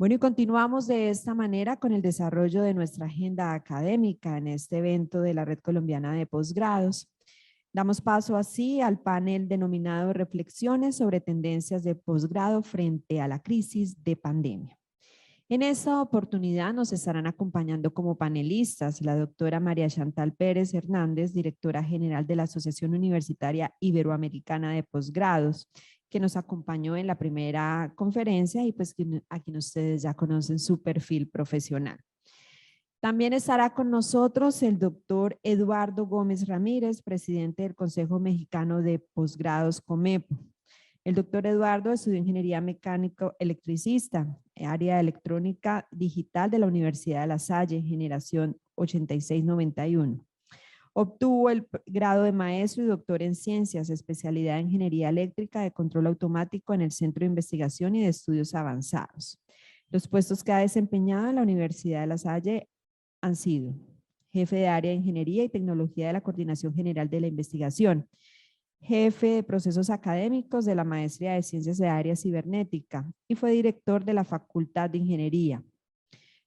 Bueno, y continuamos de esta manera con el desarrollo de nuestra agenda académica en este evento de la Red Colombiana de Posgrados. Damos paso así al panel denominado Reflexiones sobre tendencias de posgrado frente a la crisis de pandemia. En esta oportunidad nos estarán acompañando como panelistas la doctora María Chantal Pérez Hernández, directora general de la Asociación Universitaria Iberoamericana de Posgrados, que nos acompañó en la primera conferencia y pues a quien ustedes ya conocen su perfil profesional. También estará con nosotros el doctor Eduardo Gómez Ramírez, presidente del Consejo Mexicano de Posgrados COMEPO. El doctor Eduardo estudió ingeniería mecánico electricista, área electrónica digital de la Universidad de La Salle, generación 8691. Obtuvo el grado de maestro y doctor en ciencias, especialidad en ingeniería eléctrica de control automático en el Centro de Investigación y de Estudios Avanzados. Los puestos que ha desempeñado en la Universidad de La Salle han sido jefe de área de ingeniería y tecnología de la Coordinación General de la Investigación, jefe de procesos académicos de la Maestría de Ciencias de Área Cibernética y fue director de la Facultad de Ingeniería.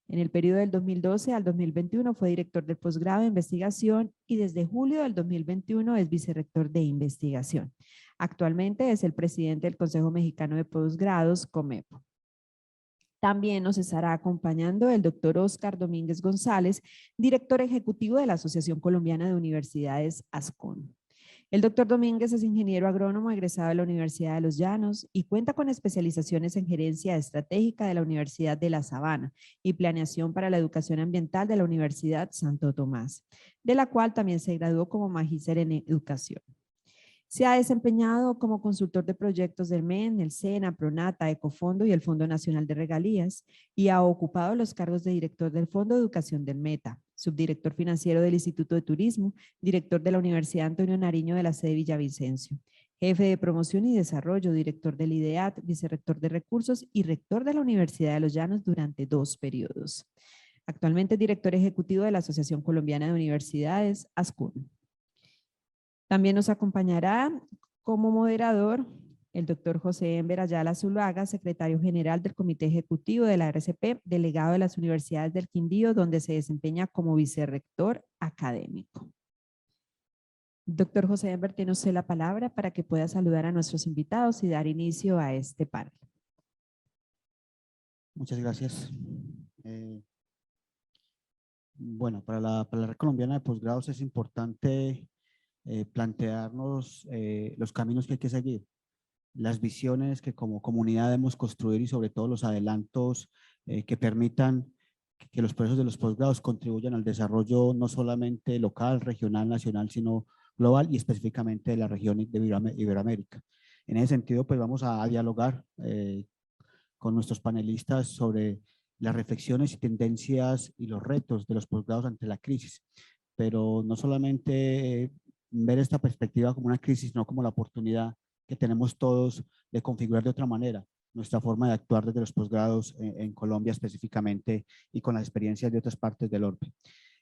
En el periodo del 2012 al 2021 fue director del posgrado de investigación y desde julio del 2021 es vicerrector de investigación. Actualmente es el presidente del Consejo Mexicano de Posgrados, COMEPO. También nos estará acompañando el doctor Óscar Domínguez González, director ejecutivo de la Asociación Colombiana de Universidades, ASCON. El doctor Domínguez es ingeniero agrónomo egresado de la Universidad de Los Llanos y cuenta con especializaciones en gerencia estratégica de la Universidad de La Sabana y planeación para la educación ambiental de la Universidad Santo Tomás, de la cual también se graduó como magíster en educación. Se ha desempeñado como consultor de proyectos del MEN, el SENA, PRONATA, Ecofondo y el Fondo Nacional de Regalías y ha ocupado los cargos de director del Fondo de Educación del META, subdirector financiero del Instituto de Turismo, director de la Universidad Antonio Nariño de la sede Villavicencio, jefe de promoción y desarrollo, director del IDEAT, vicerrector de recursos y rector de la Universidad de Los Llanos durante 2 periodos. Actualmente es director ejecutivo de la Asociación Colombiana de Universidades, ASCUN. También nos acompañará como moderador el doctor José Enver Ayala Zuluaga, secretario general del Comité Ejecutivo de la RCP, delegado de las Universidades del Quindío, donde se desempeña como vicerrector académico. Doctor José Enver, tiene usted la palabra para que pueda saludar a nuestros invitados y dar inicio a este panel. Muchas gracias. Bueno, para la Red Colombiana de Posgrados es importante plantearnos los caminos que hay que seguir, las visiones que como comunidad debemos construir y sobre todo los adelantos que permitan que los procesos de los posgrados contribuyan al desarrollo no solamente local, regional, nacional, sino global y específicamente de la región de Iberoamérica. En ese sentido, pues vamos a dialogar con nuestros panelistas sobre las reflexiones y tendencias y los retos de los posgrados ante la crisis, pero no solamente ver esta perspectiva como una crisis, sino como la oportunidad que tenemos todos de configurar de otra manera nuestra forma de actuar desde los posgrados en Colombia específicamente y con las experiencias de otras partes del orbe.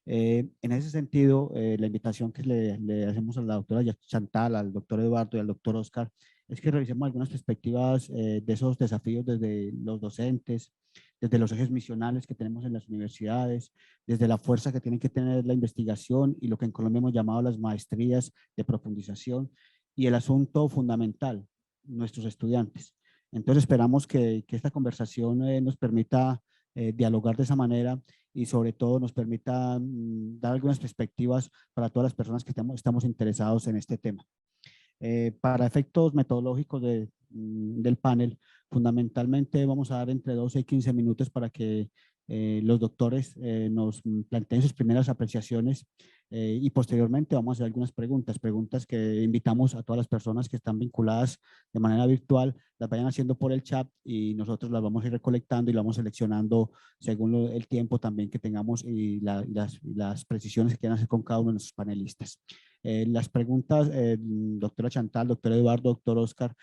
En ese sentido, la invitación que le hacemos a la doctora Chantal, al doctor Eduardo y al doctor Oscar es que revisemos algunas perspectivas de esos desafíos desde los docentes, desde los ejes misionales que tenemos en las universidades, desde la fuerza que tiene que tener la investigación y lo que en Colombia hemos llamado las maestrías de profundización y el asunto fundamental, nuestros estudiantes. Entonces esperamos que esta conversación nos permita dialogar de esa manera y sobre todo nos permita dar algunas perspectivas para todas las personas que estamos interesados en este tema. Para efectos metodológicos del panel, fundamentalmente vamos a dar entre 12 y 15 minutos para que los doctores nos planteen sus primeras apreciaciones y posteriormente vamos a hacer algunas preguntas que invitamos a todas las personas que están vinculadas de manera virtual, las vayan haciendo por el chat y nosotros las vamos a ir recolectando y las vamos seleccionando según el tiempo también que tengamos y las precisiones que quieran hacer con cada uno de nuestros panelistas. Las preguntas, doctora Chantal, doctor Eduardo, doctor Oscar,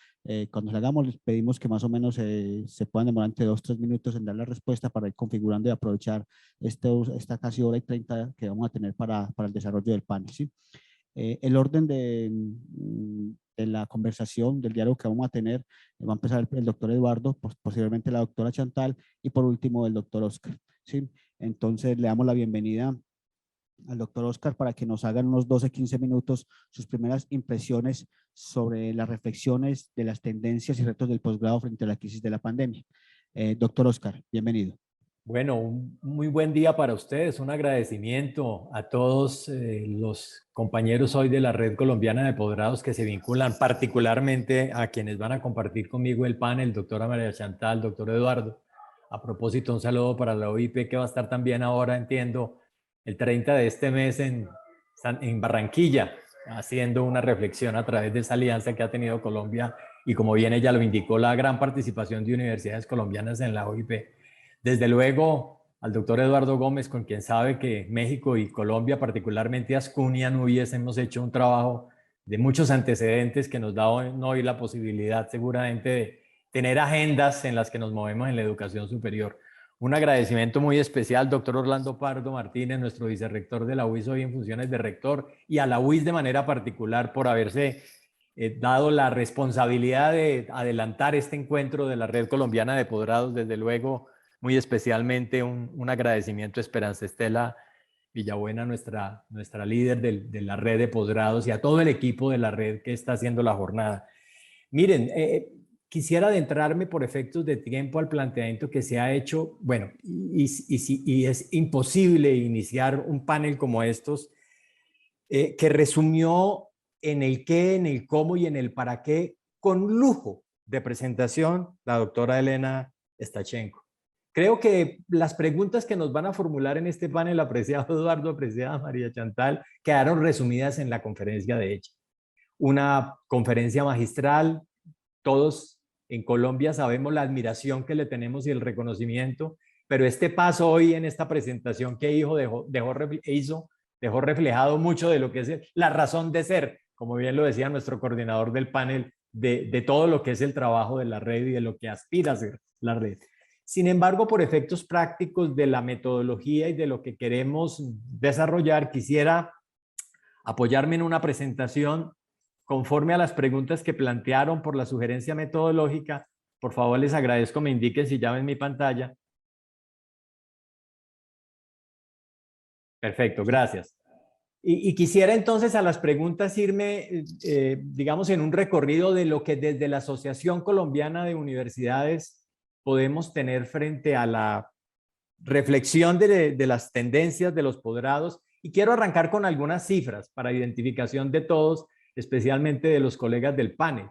cuando las hagamos les pedimos que más o menos se puedan demorar entre 2 o 3 minutos en dar la respuesta para ir configurando y aprovechar esta casi hora y 30 que vamos a tener para el desarrollo del panel. ¿Sí? El orden de la conversación, del diálogo que vamos a tener, va a empezar el doctor Eduardo, posiblemente la doctora Chantal y por último el doctor Oscar. ¿Sí? Entonces le damos la bienvenida al doctor Oscar para que nos hagan unos 12, 15 minutos sus primeras impresiones sobre las reflexiones de las tendencias y retos del posgrado frente a la crisis de la pandemia. Doctor Oscar, bienvenido. Bueno, un muy buen día para ustedes, un agradecimiento a todos los compañeros hoy de la Red Colombiana de Posgrados que se vinculan particularmente a quienes van a compartir conmigo el panel, doctora María Chantal, doctor Eduardo. A propósito, un saludo para la OIP que va a estar también ahora, entiendo, el 30 de este mes en Barranquilla, haciendo una reflexión a través de esa alianza que ha tenido Colombia y, como bien ella lo indicó, la gran participación de universidades colombianas en la OIP. Desde luego al doctor Eduardo Gómez, con quien sabe que México y Colombia, particularmente Ascunia, Nubes, hemos hecho un trabajo de muchos antecedentes que nos da hoy la posibilidad seguramente de tener agendas en las que nos movemos en la educación superior. Un agradecimiento muy especial al doctor Orlando Pardo Martínez, nuestro vicerrector de la UIS hoy en funciones de rector, y a la UIS de manera particular por haberse dado la responsabilidad de adelantar este encuentro de la Red Colombiana de Posgrados. Desde luego, muy especialmente un agradecimiento a Esperanza Estela Villabuena, nuestra líder de la red de posgrados, y a todo el equipo de la red que está haciendo la jornada. Miren, quisiera adentrarme por efectos de tiempo al planteamiento que se ha hecho. Bueno, y es imposible iniciar un panel como estos que resumió en el qué, en el cómo y en el para qué, con lujo de presentación, la doctora Elena Stachenko. Creo que las preguntas que nos van a formular en este panel, apreciado Eduardo, apreciada María Chantal, quedaron resumidas en la conferencia de ella. Una conferencia magistral, todos en Colombia sabemos la admiración que le tenemos y el reconocimiento, pero este paso hoy en esta presentación que dejó reflejado mucho de lo que es la razón de ser, como bien lo decía nuestro coordinador del panel, de todo lo que es el trabajo de la red y de lo que aspira a ser la red. Sin embargo, por efectos prácticos de la metodología y de lo que queremos desarrollar, quisiera apoyarme en una presentación conforme a las preguntas que plantearon por la sugerencia metodológica. Por favor, les agradezco me indiquen si ya ven mi pantalla. Perfecto, gracias. Y quisiera entonces a las preguntas irme, digamos, en un recorrido de lo que desde la Asociación Colombiana de Universidades podemos tener frente a la reflexión de las tendencias de los posgrados. Y quiero arrancar con algunas cifras para identificación de todos, especialmente de los colegas del panel.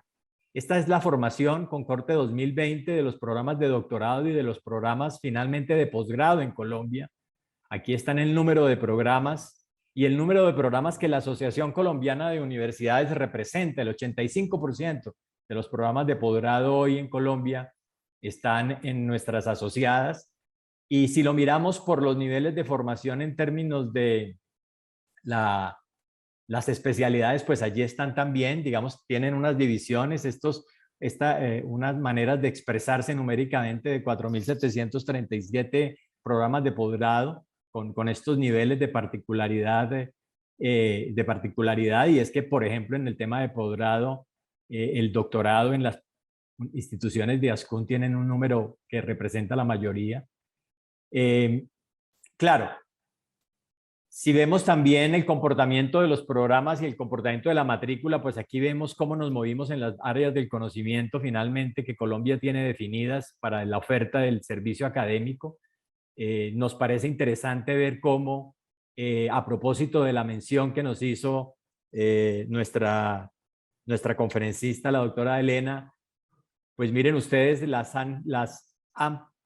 Esta es la formación con corte 2020 de los programas de doctorado y de los programas finalmente de posgrado en Colombia. Aquí están el número de programas y el número de programas que la Asociación Colombiana de Universidades representa. El 85% de los programas de posgrado hoy en Colombia están en nuestras asociadas. Y si lo miramos por los niveles de formación en términos de las especialidades, pues allí están también, digamos, tienen unas divisiones, unas maneras de expresarse numéricamente de 4.737 programas de posgrado con estos niveles de particularidad, y es que, por ejemplo, en el tema de posgrado, el doctorado en las instituciones de ASCUN tienen un número que representa la mayoría. Claro, si vemos también el comportamiento de los programas y el comportamiento de la matrícula, pues aquí vemos cómo nos movimos en las áreas del conocimiento finalmente que Colombia tiene definidas para la oferta del servicio académico. Nos parece interesante ver cómo, a propósito de la mención que nos hizo nuestra conferencista, la doctora Elena, pues miren ustedes las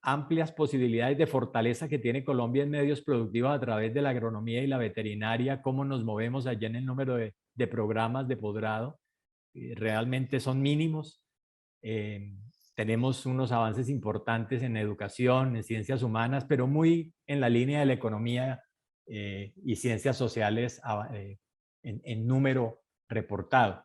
amplias posibilidades de fortaleza que tiene Colombia en medios productivos a través de la agronomía y la veterinaria, cómo nos movemos allá en el número de programas de posgrado. Realmente son mínimos. Tenemos unos avances importantes en educación, en ciencias humanas, pero muy en la línea de la economía y ciencias sociales en número reportado.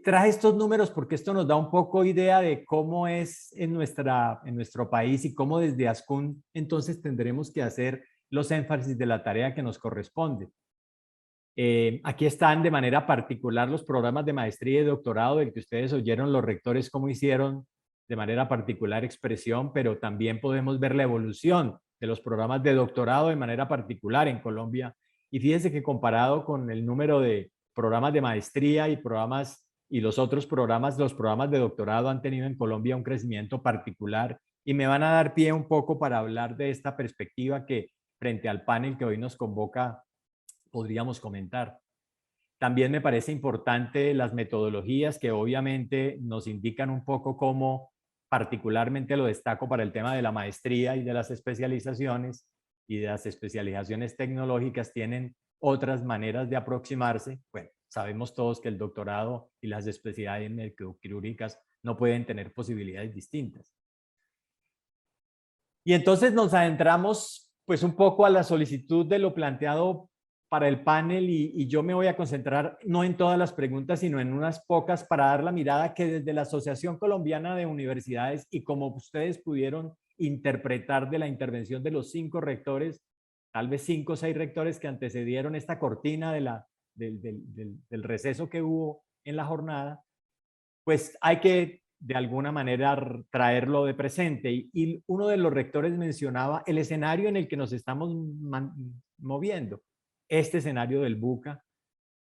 Traje estos números porque esto nos da un poco idea de cómo es en nuestro país y cómo desde ASCUN entonces tendremos que hacer los énfasis de la tarea que nos corresponde. Aquí están de manera particular los programas de maestría y doctorado, del que ustedes oyeron los rectores cómo hicieron de manera particular expresión, pero también podemos ver la evolución de los programas de doctorado de manera particular en Colombia. Y fíjense que comparado con el número de programas de maestría y los otros programas, los programas de doctorado han tenido en Colombia un crecimiento particular, y me van a dar pie un poco para hablar de esta perspectiva que frente al panel que hoy nos convoca podríamos comentar. También me parece importante las metodologías que obviamente nos indican un poco cómo, particularmente lo destaco para el tema de la maestría y de las especializaciones y de las especializaciones tecnológicas, tienen otras maneras de aproximarse. Bueno, sabemos todos que el doctorado y las especialidades médico-quirúrgicas no pueden tener posibilidades distintas. Y entonces nos adentramos pues un poco a la solicitud de lo planteado para el panel, y yo me voy a concentrar no en todas las preguntas, sino en unas pocas para dar la mirada que desde la Asociación Colombiana de Universidades, y como ustedes pudieron interpretar de la intervención de los 5 rectores, tal vez 5 o 6 rectores que antecedieron esta cortina del receso que hubo en la jornada, pues hay que de alguna manera traerlo de presente. Y uno de los rectores mencionaba el escenario en el que nos estamos moviendo. Este escenario del VUCA,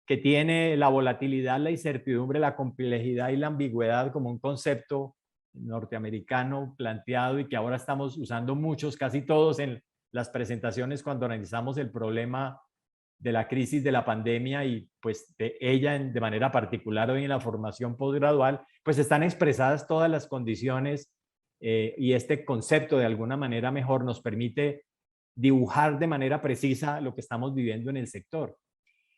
que tiene la volatilidad, la incertidumbre, la complejidad y la ambigüedad como un concepto norteamericano planteado, y que ahora estamos usando muchos, casi todos, en las presentaciones cuando analizamos el problema de la crisis de la pandemia, y pues de ella de manera particular hoy en la formación posgradual, pues están expresadas todas las condiciones, y este concepto de alguna manera mejor nos permite dibujar de manera precisa lo que estamos viviendo en el sector.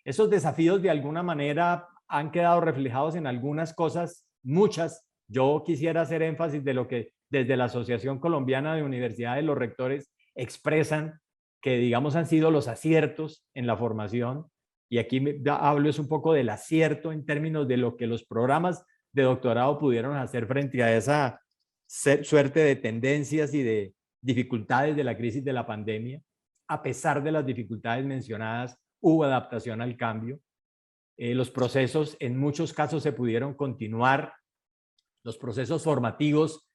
Esos desafíos de alguna manera han quedado reflejados en algunas cosas, muchas. Yo quisiera hacer énfasis de lo que desde la Asociación Colombiana de Universidades los rectores expresan que, digamos, han sido los aciertos en la formación. Y aquí hablo es un poco del acierto en términos de lo que los programas de doctorado pudieron hacer frente a esa suerte de tendencias y de dificultades de la crisis de la pandemia. A pesar de las dificultades mencionadas, hubo adaptación al cambio. Los procesos en muchos casos se pudieron continuar. Los procesos formativos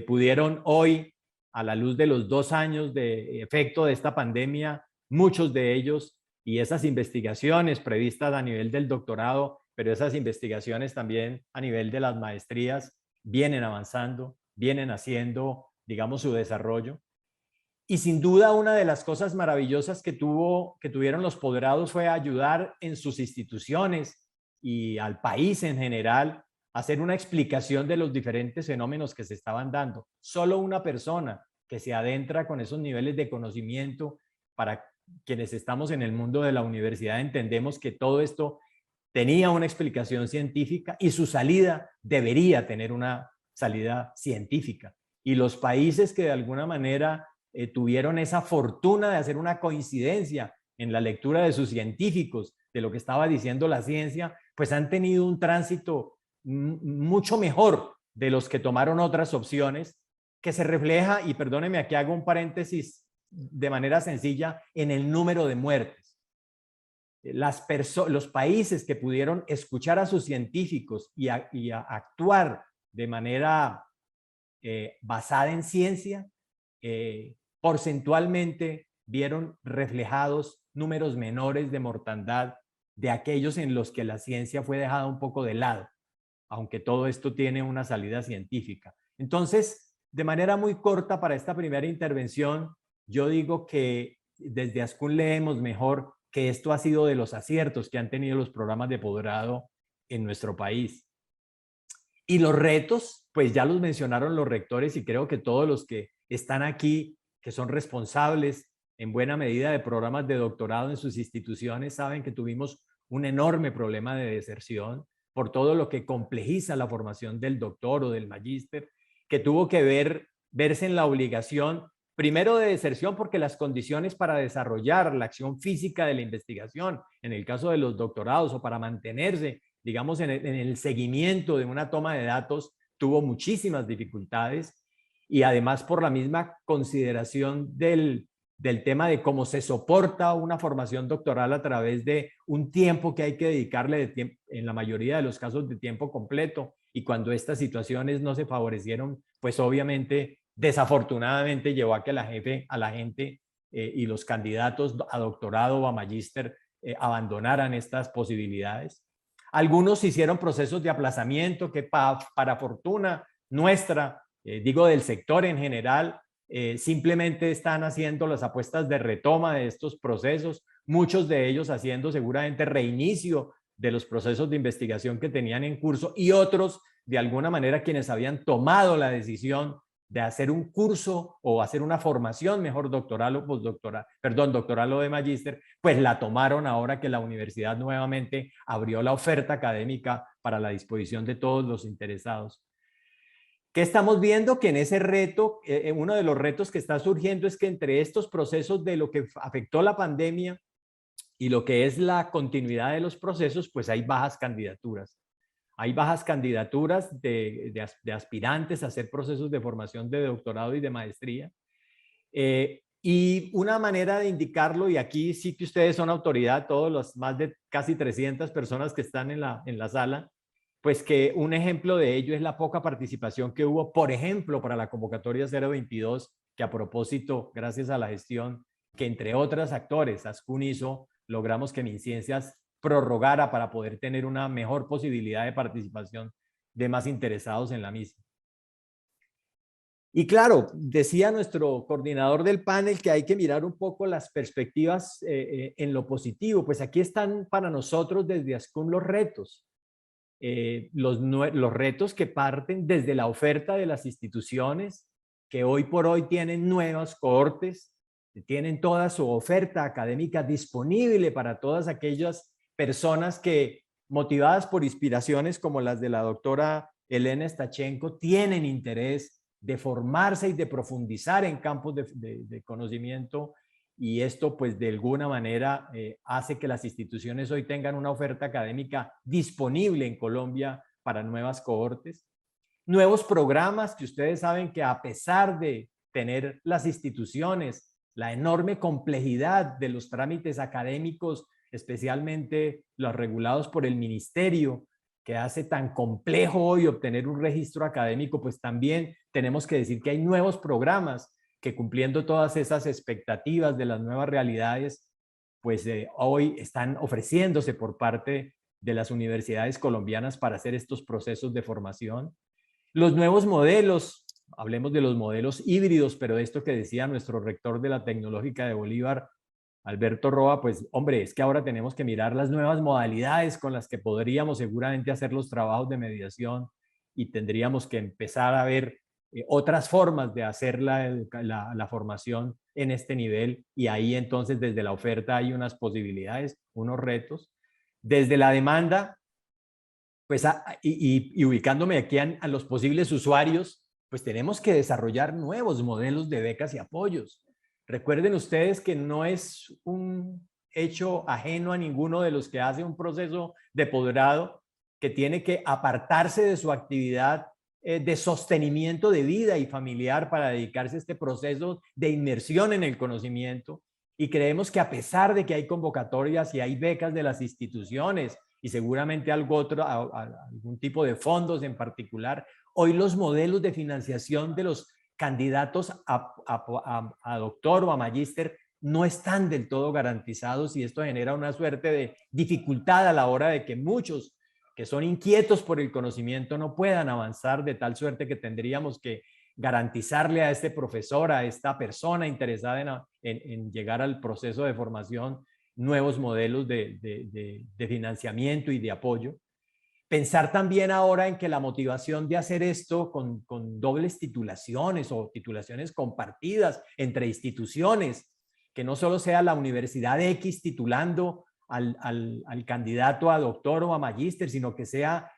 pudieron hoy, a la luz de los 2 años de efecto de esta pandemia, muchos de ellos, y esas investigaciones previstas a nivel del doctorado, pero esas investigaciones también a nivel de las maestrías, vienen avanzando, vienen haciendo, digamos, su desarrollo. Y sin duda una de las cosas maravillosas que tuvieron los posgrados fue ayudar en sus instituciones y al país en general a hacer una explicación de los diferentes fenómenos que se estaban dando. Solo una persona que se adentra con esos niveles de conocimiento, para quienes estamos en el mundo de la universidad entendemos que todo esto tenía una explicación científica y su salida debería tener una salida científica. Y los países que de alguna manera tuvieron esa fortuna de hacer una coincidencia en la lectura de sus científicos de lo que estaba diciendo la ciencia, pues han tenido un tránsito mucho mejor de los que tomaron otras opciones, que se refleja, y perdónenme, aquí hago un paréntesis de manera sencilla, en el número de muertes. Los países que pudieron escuchar a sus científicos y actuar de manera basada en ciencia, porcentualmente vieron reflejados números menores de mortandad de aquellos en los que la ciencia fue dejada un poco de lado, aunque todo esto tiene una salida científica. Entonces, de manera muy corta para esta primera intervención, yo digo que desde Ascun leemos mejor que esto ha sido de los aciertos que han tenido los programas de posgrado en nuestro país. Y los retos, pues ya los mencionaron los rectores, y creo que todos los que están aquí, que son responsables en buena medida de programas de doctorado en sus instituciones, saben que tuvimos un enorme problema de deserción por todo lo que complejiza la formación del doctor o del magíster, que tuvo que verse en la obligación, primero, de deserción porque las condiciones para desarrollar la acción física de la investigación, en el caso de los doctorados, o para mantenerse, digamos, en el seguimiento de una toma de datos, tuvo muchísimas dificultades, y además por la misma consideración del del tema de cómo se soporta una formación doctoral a través de un tiempo que hay que dedicarle en la mayoría de los casos de tiempo completo, y cuando estas situaciones no se favorecieron, pues obviamente, desafortunadamente llevó a que la gente y los candidatos a doctorado o a magíster abandonaran estas posibilidades. Algunos hicieron procesos de aplazamiento que para fortuna nuestra, digo del sector en general, simplemente están haciendo las apuestas de retoma de estos procesos, muchos de ellos haciendo seguramente reinicio de los procesos de investigación que tenían en curso, y otros, de alguna manera, quienes habían tomado la decisión de hacer un curso o hacer una formación mejor doctoral o postdoctoral, perdón, doctoral o de magíster, pues la tomaron ahora que la universidad nuevamente abrió la oferta académica para la disposición de todos los interesados. ¿Qué estamos viendo? Que en ese reto, uno de los retos que está surgiendo es que entre estos procesos de lo que afectó la pandemia y lo que es la continuidad de los procesos, pues hay bajas candidaturas. Hay bajas candidaturas de aspirantes a hacer procesos de formación de doctorado y de maestría. Y una manera de indicarlo, y aquí sí que ustedes son autoridad, todos los más de casi 300 personas que están en la sala, pues que un ejemplo de ello es la poca participación que hubo, por ejemplo, para la convocatoria 022, que a propósito, gracias a la gestión que entre otros actores, Ascun hizo, logramos que MinCiencias prorrogara para poder tener una mejor posibilidad de participación de más interesados en la misma. Y claro, decía nuestro coordinador del panel que hay que mirar un poco las perspectivas en lo positivo. Pues aquí están para nosotros desde Ascun los retos. Los retos que parten desde la oferta de las instituciones, que hoy por hoy tienen nuevas cohortes, tienen toda su oferta académica disponible para todas aquellas personas que, motivadas por inspiraciones como las de la doctora Elena Stachenko, tienen interés de formarse y de profundizar en campos de conocimiento, y esto pues de alguna manera hace que las instituciones hoy tengan una oferta académica disponible en Colombia para nuevas cohortes. Nuevos programas que ustedes saben que, a pesar de tener las instituciones la enorme complejidad de los trámites académicos, especialmente los regulados por el ministerio, que hace tan complejo hoy obtener un registro académico, pues también tenemos que decir que hay nuevos programas que, cumpliendo todas esas expectativas de las nuevas realidades, pues hoy están ofreciéndose por parte de las universidades colombianas para hacer estos procesos de formación. Los nuevos modelos, hablemos de los modelos híbridos, pero esto que decía nuestro rector de la Tecnológica de Bolívar, Alberto Roa, pues hombre, es que ahora tenemos que mirar las nuevas modalidades con las que podríamos seguramente hacer los trabajos de mediación, y tendríamos que empezar a ver otras formas de hacer la formación en este nivel, y ahí entonces desde la oferta hay unas posibilidades, unos retos. Desde la demanda, pues y ubicándome aquí a los posibles usuarios, pues tenemos que desarrollar nuevos modelos de becas y apoyos. Recuerden ustedes que no es un hecho ajeno a ninguno de los que hace un proceso de posgrado, que tiene que apartarse de su actividad de sostenimiento de vida y familiar para dedicarse a este proceso de inmersión en el conocimiento. Y creemos que, a pesar de que hay convocatorias y hay becas de las instituciones y seguramente algún tipo de fondos en particular, hoy los modelos de financiación de los candidatos a doctor o a magíster no están del todo garantizados, y esto genera una suerte de dificultad a la hora de que muchos que son inquietos por el conocimiento no puedan avanzar, de tal suerte que tendríamos que garantizarle a este profesor, a esta persona interesada en llegar al proceso de formación, nuevos modelos de financiamiento y de apoyo. Pensar también ahora en que la motivación de hacer esto con dobles titulaciones o titulaciones compartidas entre instituciones, que no solo sea la Universidad X titulando al candidato a doctor o a magíster, sino que sea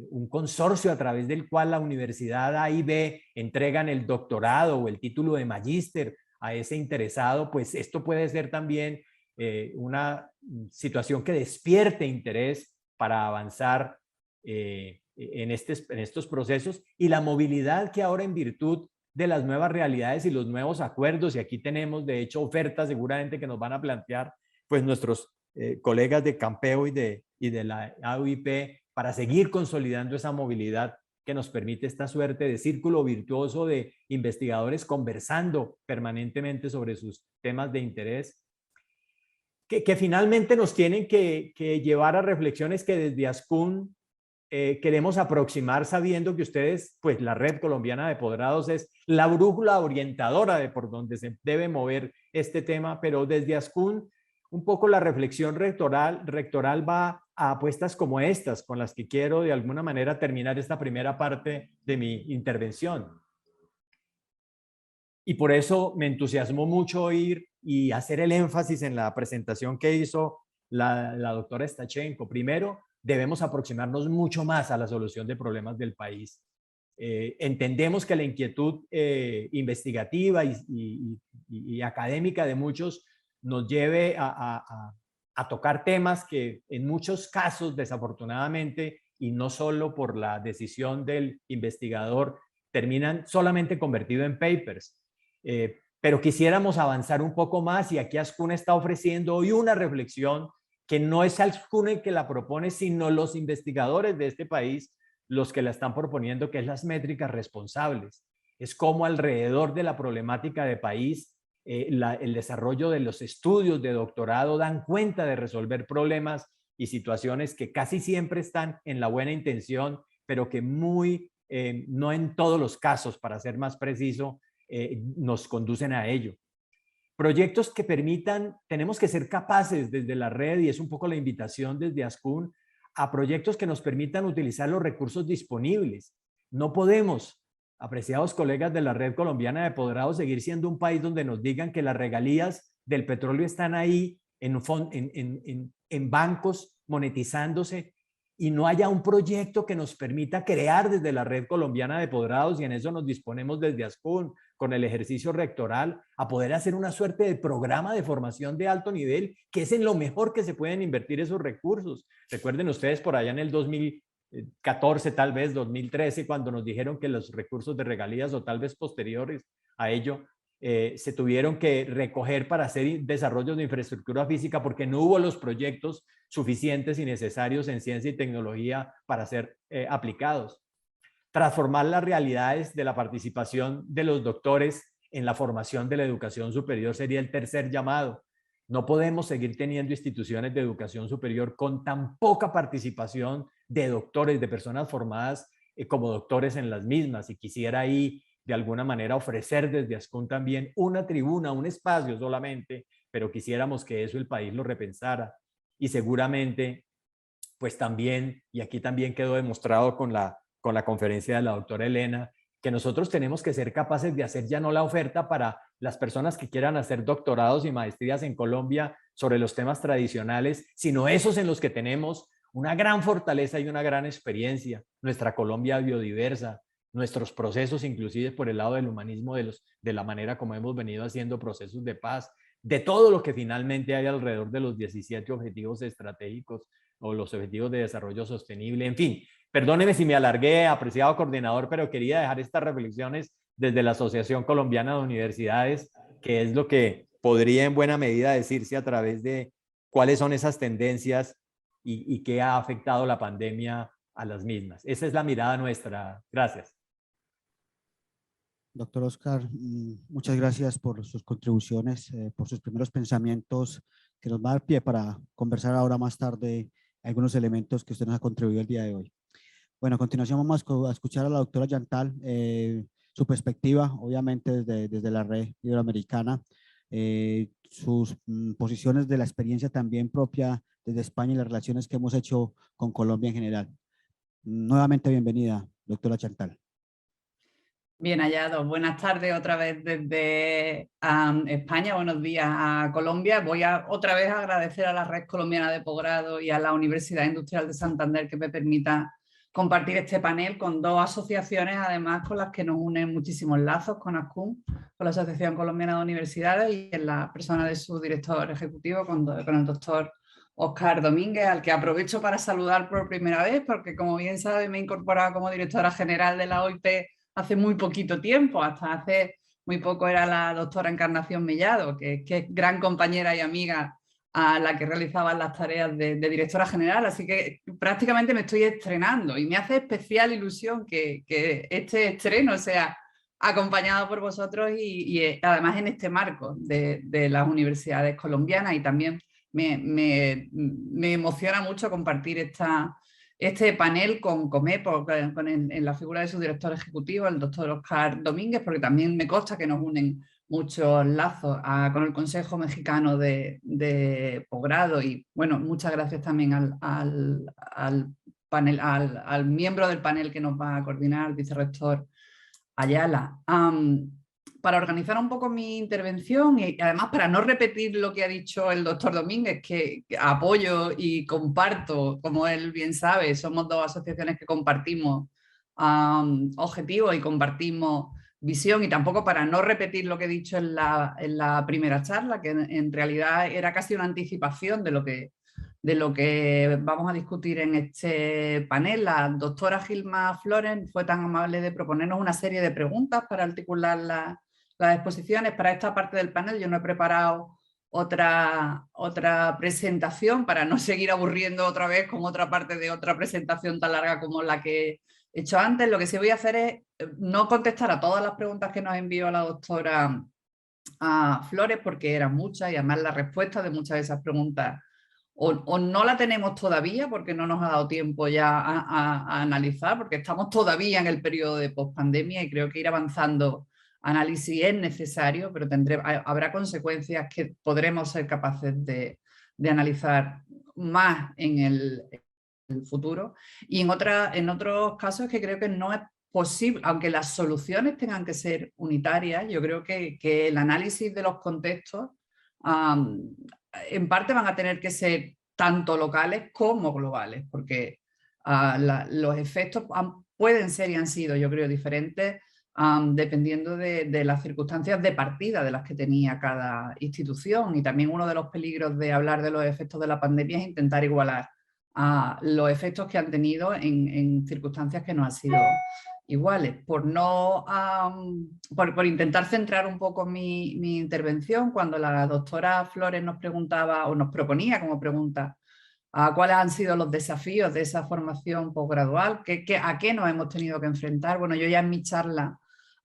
un consorcio a través del cual la Universidad A y B entregan el doctorado o el título de magíster a ese interesado. Pues esto puede ser también una situación que despierte interés para avanzar en estos procesos, y la movilidad que ahora, en virtud de las nuevas realidades y los nuevos acuerdos, y aquí tenemos de hecho ofertas seguramente que nos van a plantear pues nuestros colegas de Campeo y de la AUIP para seguir consolidando esa movilidad que nos permite esta suerte de círculo virtuoso de investigadores conversando permanentemente sobre sus temas de interés, que finalmente nos tienen que llevar a reflexiones que desde ASCUN queremos aproximar, sabiendo que ustedes, pues la Red Colombiana de Posgrados es la brújula orientadora de por donde se debe mover este tema, pero desde ASCUN un poco la reflexión rectoral va a apuestas como estas, con las que quiero de alguna manera terminar esta primera parte de mi intervención. Y por eso me entusiasmó mucho oír y hacer el énfasis en la presentación que hizo la doctora Stachenko. Primero, debemos aproximarnos mucho más a la solución de problemas del país. Entendemos que la inquietud investigativa y académica de muchos nos lleve a tocar temas que en muchos casos, desafortunadamente, y no solo por la decisión del investigador, terminan solamente convertidos en papers. Pero quisiéramos avanzar un poco más, y aquí ASCUN está ofreciendo hoy una reflexión que no es ASCUN el que la propone, sino los investigadores de este país los que la están proponiendo, que es las métricas responsables. Es como alrededor de la problemática de país, el desarrollo de los estudios de doctorado dan cuenta de resolver problemas y situaciones que casi siempre están en la buena intención, pero que no en todos los casos, para ser más preciso, nos conducen a ello. Proyectos que permitan, tenemos que ser capaces desde la red, y es un poco la invitación desde ASCUN, a proyectos que nos permitan utilizar los recursos disponibles. No podemos, apreciados colegas de la Red Colombiana de Posgrados, seguir siendo un país donde nos digan que las regalías del petróleo están ahí en bancos monetizándose, y no haya un proyecto que nos permita crear desde la Red Colombiana de Posgrados, y en eso nos disponemos desde ASCUN, con el ejercicio rectoral, a poder hacer una suerte de programa de formación de alto nivel, que es en lo mejor que se pueden invertir esos recursos. Recuerden ustedes por allá en el 2014, tal vez 2013, cuando nos dijeron que los recursos de regalías, o tal vez posteriores a ello, se tuvieron que recoger para hacer desarrollos de infraestructura física, porque no hubo los proyectos suficientes y necesarios en ciencia y tecnología para ser aplicados. Transformar las realidades de la participación de los doctores en la formación de la educación superior sería el tercer llamado. No podemos seguir teniendo instituciones de educación superior con tan poca participación de doctores, de personas formadas como doctores en las mismas, y quisiera ahí de alguna manera ofrecer desde ASCUN también una tribuna, un espacio solamente, pero quisiéramos que eso el país lo repensara. Y seguramente, pues también, y aquí también quedó demostrado con la conferencia de la doctora Elena, que nosotros tenemos que ser capaces de hacer ya no la oferta para las personas que quieran hacer doctorados y maestrías en Colombia sobre los temas tradicionales, sino esos en los que tenemos una gran fortaleza y una gran experiencia, nuestra Colombia biodiversa, nuestros procesos, inclusive por el lado del humanismo, de la manera como hemos venido haciendo procesos de paz, de todo lo que finalmente hay alrededor de los 17 objetivos estratégicos o los objetivos de desarrollo sostenible, en fin. Perdóneme si me alargué, apreciado coordinador, pero quería dejar estas reflexiones desde la Asociación Colombiana de Universidades, que es lo que podría en buena medida decirse a través de cuáles son esas tendencias y qué ha afectado la pandemia a las mismas. Esa es la mirada nuestra. Gracias. Doctor Oscar, muchas gracias por sus contribuciones, por sus primeros pensamientos, que nos va a dar pie para conversar ahora más tarde algunos elementos que usted nos ha contribuido el día de hoy. Bueno, a continuación vamos a escuchar a la doctora Yantal, su perspectiva, obviamente desde la red iberoamericana, sus posiciones de la experiencia también propia desde España y las relaciones que hemos hecho con Colombia en general. Nuevamente bienvenida, doctora Yantal. Bien hallados. Buenas tardes otra vez desde España. Buenos días a Colombia. Voy a otra vez agradecer a la Red Colombiana de Posgrado y a la Universidad Industrial de Santander que me permita compartir este panel con dos asociaciones, además con las que nos unen muchísimos lazos, con ASCUN, con la Asociación Colombiana de Universidades, y en la persona de su director ejecutivo, con el doctor Oscar Domínguez, al que aprovecho para saludar por primera vez, porque como bien sabe me he incorporado como directora general de la OIP hace muy poquito tiempo, hasta hace muy poco era la doctora Encarnación Mellado, que es gran compañera y amiga a la que realizaba las tareas de directora general, así que prácticamente me estoy estrenando y me hace especial ilusión que este estreno sea acompañado por vosotros y además en este marco de las universidades colombianas, y también me emociona mucho compartir este panel con Comepo, en la figura de su director ejecutivo, el doctor Oscar Domínguez, porque también me consta que nos unen muchos lazos con el Consejo Mexicano de Posgrado, y bueno, muchas gracias también al panel, al miembro del panel que nos va a coordinar, el vicerrector Ayala. Para organizar un poco mi intervención y además para no repetir lo que ha dicho el doctor Domínguez, que apoyo y comparto, como él bien sabe, somos dos asociaciones que compartimos objetivos y compartimos visión, y tampoco para no repetir lo que he dicho en la primera charla, que en realidad era casi una anticipación de lo que vamos a discutir en este panel. La doctora Gilma Flores fue tan amable de proponernos una serie de preguntas para articular las exposiciones. Para esta parte del panel yo no he preparado otra presentación para no seguir aburriendo otra vez con otra parte de otra presentación tan larga como la que he hecho antes. Lo que sí voy a hacer es no contestar a todas las preguntas que nos envió la doctora Flores, porque eran muchas, y además la respuesta de muchas de esas preguntas o no la tenemos todavía porque no nos ha dado tiempo ya a analizar, porque estamos todavía en el periodo de pospandemia y creo que ir avanzando análisis es necesario, pero habrá consecuencias que podremos ser capaces de analizar más en el futuro. Y en otros casos que creo que no es posible, aunque las soluciones tengan que ser unitarias, yo creo que el análisis de los contextos en parte van a tener que ser tanto locales como globales, porque los efectos pueden ser y han sido, yo creo, diferentes dependiendo de las circunstancias de partida de las que tenía cada institución. Y también uno de los peligros de hablar de los efectos de la pandemia es intentar igualar los efectos que han tenido en circunstancias que no han sido iguales. Por intentar centrar un poco mi intervención, cuando la doctora Flores nos preguntaba o nos proponía como pregunta cuáles han sido los desafíos de esa formación posgradual, a qué nos hemos tenido que enfrentar. Bueno, yo ya en mi charla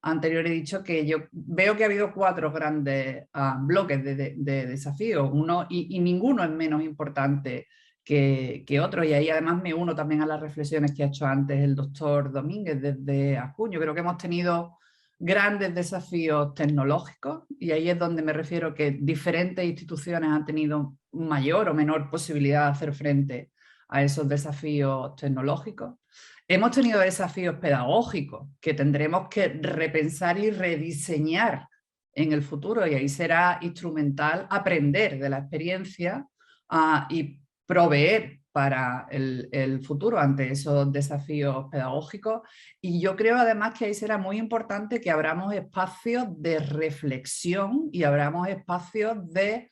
anterior he dicho que yo veo que ha habido 4 grandes bloques de desafíos, y ninguno es menos importante que otro, y ahí además me uno también a las reflexiones que ha hecho antes el doctor Domínguez desde Acuña. Creo que hemos tenido grandes desafíos tecnológicos, y ahí es donde me refiero que diferentes instituciones han tenido mayor o menor posibilidad de hacer frente a esos desafíos tecnológicos. Hemos tenido desafíos pedagógicos que tendremos que repensar y rediseñar en el futuro, y ahí será instrumental aprender de la experiencia y proveer para el futuro ante esos desafíos pedagógicos. Y yo creo además que ahí será muy importante que abramos espacios de reflexión y abramos espacios de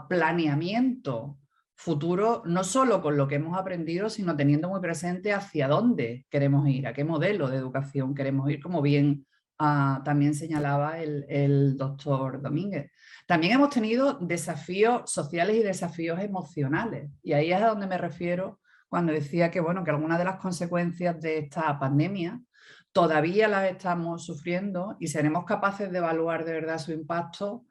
planeamiento futuro, no solo con lo que hemos aprendido, sino teniendo muy presente hacia dónde queremos ir, a qué modelo de educación queremos ir, como bien también señalaba el doctor Domínguez. También hemos tenido desafíos sociales y desafíos emocionales, y ahí es a donde me refiero cuando decía que, bueno, que algunas de las consecuencias de esta pandemia todavía las estamos sufriendo y seremos capaces de evaluar de verdad su impacto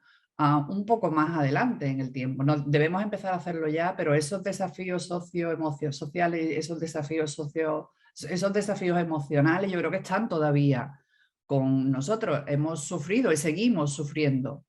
un poco más adelante en el tiempo. No, debemos empezar a hacerlo ya, pero esos desafíos sociales, esos desafíos emocionales, yo creo que están todavía con nosotros. Hemos sufrido y seguimos sufriendo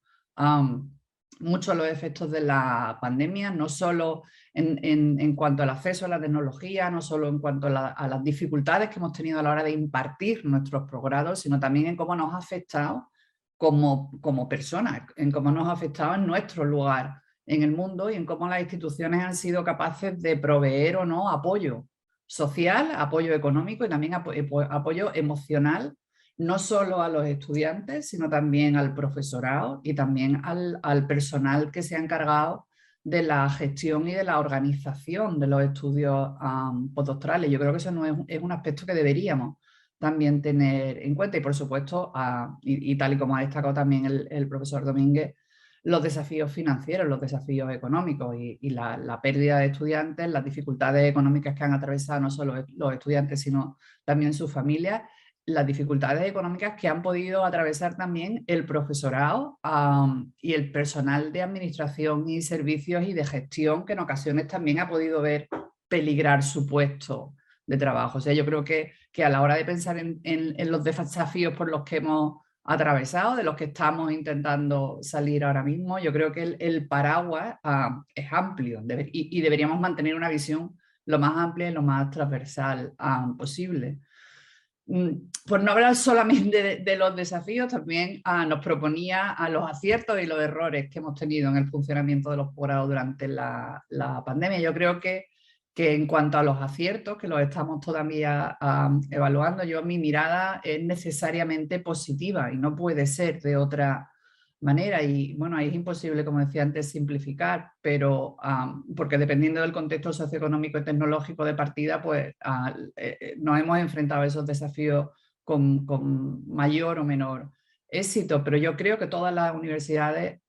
mucho los efectos de la pandemia, no solo en cuanto al acceso a la tecnología, no solo en cuanto a las dificultades que hemos tenido a la hora de impartir nuestros posgrados, sino también en cómo nos ha afectado como personas, en cómo nos ha afectado en nuestro lugar en el mundo y en cómo las instituciones han sido capaces de proveer o no apoyo social, apoyo económico y también apoyo emocional, no solo a los estudiantes, sino también al profesorado y también al personal que se ha encargado de la gestión y de la organización de los estudios postdoctorales. Yo creo que eso no es un aspecto que deberíamos también tener en cuenta. Y por supuesto, y tal y como ha destacado también el profesor Domínguez, los desafíos financieros, los desafíos económicos y la pérdida de estudiantes, las dificultades económicas que han atravesado no solo los estudiantes, sino también sus familias, las dificultades económicas que han podido atravesar también el profesorado y el personal de administración y servicios y de gestión, que en ocasiones también ha podido ver peligrar su puesto de trabajo. O sea, yo creo que a la hora de pensar en los desafíos por los que hemos atravesado, de los que estamos intentando salir ahora mismo, yo creo que el paraguas es amplio y deberíamos mantener una visión lo más amplia y lo más transversal posible. Por no hablar solamente de los desafíos, también nos proponía a los aciertos y los errores que hemos tenido en el funcionamiento de los posgrados durante la pandemia. Yo creo que en cuanto a los aciertos, que los estamos todavía evaluando, mi mirada es necesariamente positiva y no puede ser de otra manera. Y bueno, ahí es imposible, como decía antes, simplificar, pero porque dependiendo del contexto socioeconómico y tecnológico de partida, pues nos hemos enfrentado a esos desafíos con mayor o menor éxito. Pero yo creo que todas las universidades,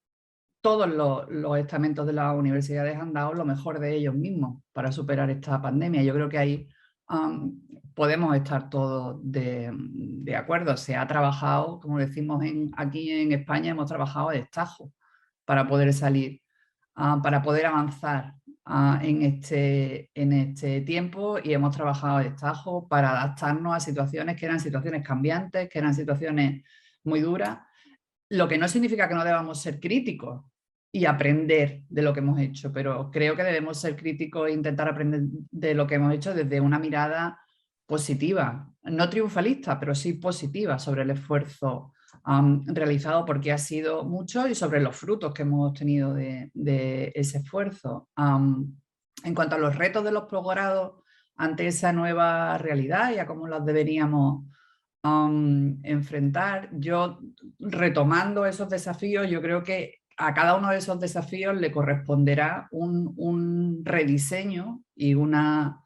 todos los estamentos de las universidades han dado lo mejor de ellos mismos para superar esta pandemia. Yo creo que ahí podemos estar todos de acuerdo. Se ha trabajado, como decimos aquí en España, hemos trabajado a destajo para poder salir, para poder avanzar en este tiempo, y hemos trabajado a destajo para adaptarnos a situaciones que eran situaciones cambiantes, que eran situaciones muy duras, lo que no significa que no debamos ser críticos y aprender de lo que hemos hecho, pero creo que debemos ser críticos e intentar aprender de lo que hemos hecho desde una mirada positiva, no triunfalista, pero sí positiva sobre el esfuerzo realizado, porque ha sido mucho, y sobre los frutos que hemos obtenido de ese esfuerzo. En cuanto a los retos de los posgrados ante esa nueva realidad y a cómo los deberíamos enfrentar, yo, retomando esos desafíos, yo creo que a cada uno de esos desafíos le corresponderá un rediseño y una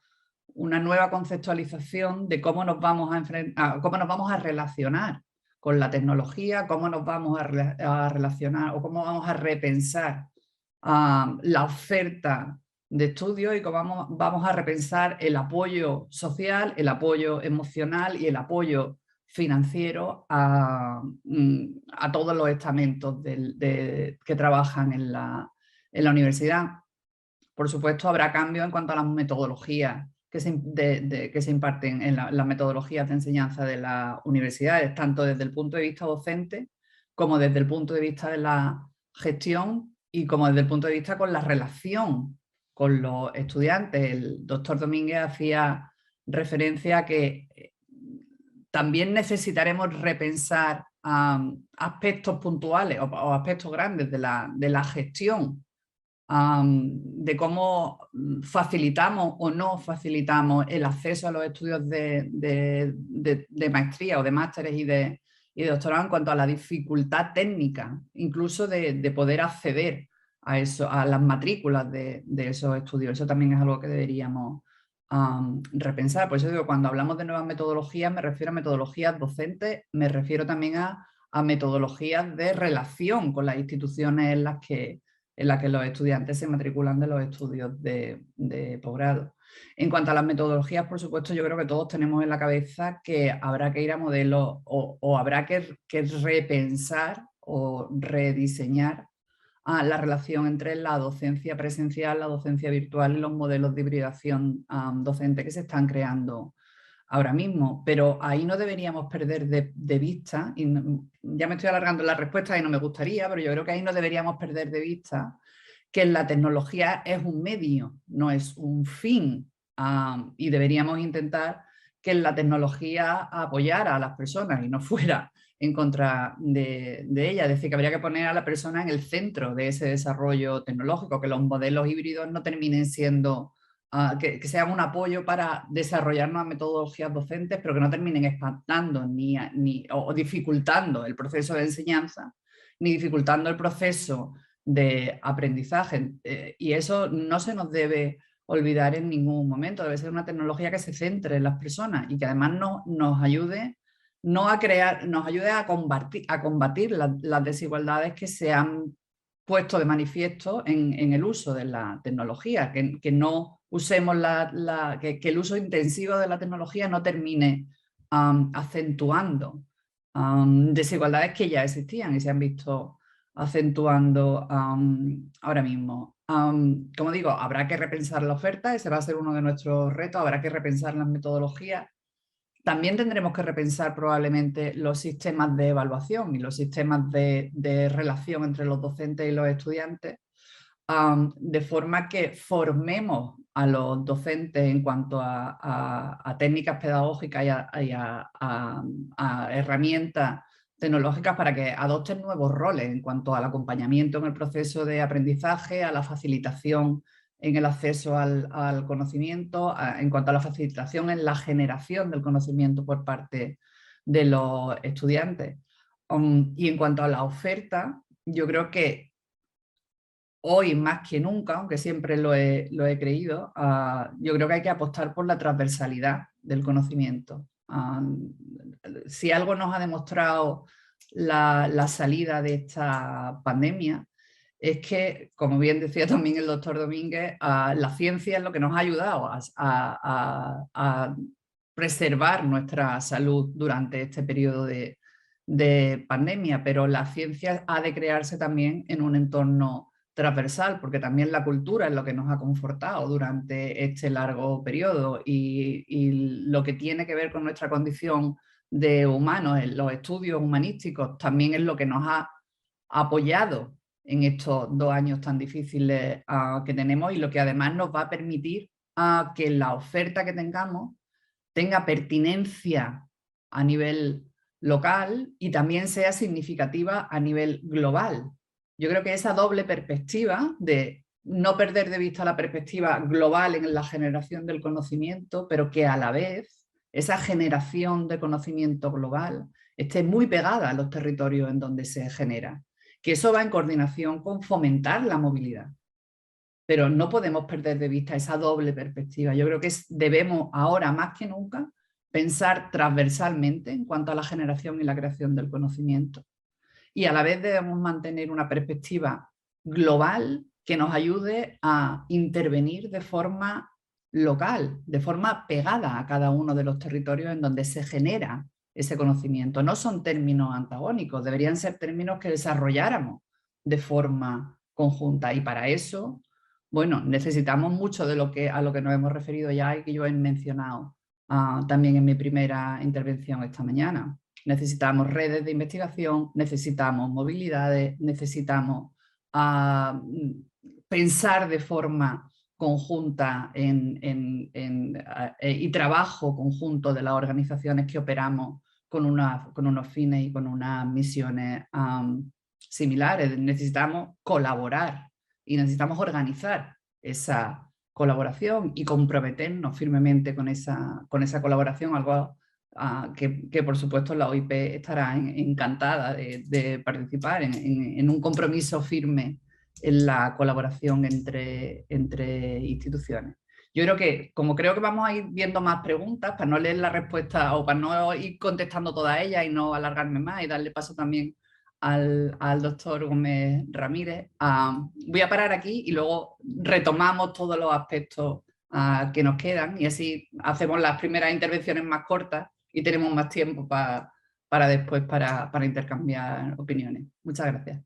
nueva conceptualización de cómo nos vamos a enfrentar, cómo nos vamos a relacionar con la tecnología, cómo nos vamos a relacionar o cómo vamos a repensar la oferta de estudio y cómo vamos a repensar el apoyo social, el apoyo emocional y el apoyo financiero a todos los estamentos que trabajan en la universidad. Por supuesto, habrá cambios en cuanto a las metodologías que se imparten en las metodologías de enseñanza de las universidades, tanto desde el punto de vista docente como desde el punto de vista de la gestión y como desde el punto de vista con la relación con los estudiantes. El doctor Domínguez hacía referencia a que también necesitaremos repensar aspectos puntuales o aspectos grandes de la gestión, de cómo facilitamos o no facilitamos el acceso a los estudios de maestría o de másteres y de doctorado, en cuanto a la dificultad técnica, incluso de poder acceder a las matrículas de esos estudios. Eso también es algo que deberíamos repensar. Por eso digo, cuando hablamos de nuevas metodologías, me refiero a metodologías docentes, me refiero también a metodologías de relación con las instituciones en las que los estudiantes se matriculan de los estudios de posgrado. En cuanto a las metodologías, por supuesto, yo creo que todos tenemos en la cabeza que habrá que ir a modelos o habrá que repensar o rediseñar la relación entre la docencia presencial, la docencia virtual y los modelos de hibridación docente que se están creando ahora mismo. Pero ahí no deberíamos perder de vista, y ya me estoy alargando en la respuesta y no me gustaría, pero yo creo que ahí no deberíamos perder de vista que la tecnología es un medio, no es un fin, y deberíamos intentar que la tecnología apoyara a las personas y no fuera en contra de ella. Es decir, que habría que poner a la persona en el centro de ese desarrollo tecnológico, que los modelos híbridos no terminen siendo, que sean un apoyo para desarrollar nuevas metodologías docentes, pero que no terminen espantando o dificultando el proceso de enseñanza, ni dificultando el proceso de aprendizaje. Y eso no se nos debe olvidar en ningún momento. Debe ser una tecnología que se centre en las personas y que además nos ayude, nos ayude a combatir las desigualdades que se han puesto de manifiesto en el uso de la tecnología, que no usemos que el uso intensivo de la tecnología no termine acentuando desigualdades que ya existían y se han visto acentuando ahora mismo. Como digo, habrá que repensar la oferta, ese va a ser uno de nuestros retos, habrá que repensar las metodologías. También tendremos que repensar probablemente los sistemas de evaluación y los sistemas de relación entre los docentes y los estudiantes, de forma que formemos a los docentes en cuanto a técnicas pedagógicas y a herramientas tecnológicas para que adopten nuevos roles en cuanto al acompañamiento en el proceso de aprendizaje, a la facilitación en el acceso al conocimiento, en cuanto a la facilitación en la generación del conocimiento por parte de los estudiantes. Y en cuanto a la oferta, yo creo que hoy más que nunca, aunque siempre lo he creído, yo creo que hay que apostar por la transversalidad del conocimiento. Si algo nos ha demostrado la salida de esta pandemia, es que, como bien decía también el doctor Domínguez, la ciencia es lo que nos ha ayudado a preservar nuestra salud durante este periodo de pandemia, pero la ciencia ha de crearse también en un entorno transversal, porque también la cultura es lo que nos ha confortado durante este largo periodo y lo que tiene que ver con nuestra condición de humanos, en los estudios humanísticos, también es lo que nos ha apoyado en estos 2 años tan difíciles que tenemos y lo que además nos va a permitir que la oferta que tengamos tenga pertinencia a nivel local y también sea significativa a nivel global. Yo creo que esa doble perspectiva de no perder de vista la perspectiva global en la generación del conocimiento, pero que a la vez esa generación de conocimiento global esté muy pegada a los territorios en donde se genera, que eso va en coordinación con fomentar la movilidad. Pero no podemos perder de vista esa doble perspectiva. Yo creo que debemos ahora más que nunca pensar transversalmente en cuanto a la generación y la creación del conocimiento. Y a la vez debemos mantener una perspectiva global que nos ayude a intervenir de forma local, de forma pegada a cada uno de los territorios en donde se genera ese conocimiento. No son términos antagónicos, deberían ser términos que desarrolláramos de forma conjunta. Y para eso, bueno, necesitamos mucho de a lo que nos hemos referido ya y que yo he mencionado también en mi primera intervención esta mañana. Necesitamos redes de investigación, necesitamos movilidades, necesitamos pensar de forma conjunta y trabajo conjunto de las organizaciones que operamos con unos fines y con unas misiones similares. Necesitamos colaborar y necesitamos organizar esa colaboración y comprometernos firmemente con esa colaboración, algo que por supuesto la OIP estará encantada de participar en un compromiso firme en la colaboración entre instituciones. Yo creo que vamos a ir viendo más preguntas para no leer la respuesta o para no ir contestando todas ellas y no alargarme más y darle paso también al doctor Gómez Ramírez. Voy a parar aquí y luego retomamos todos los aspectos que nos quedan y así hacemos las primeras intervenciones más cortas y tenemos más tiempo para después para intercambiar opiniones. Muchas gracias.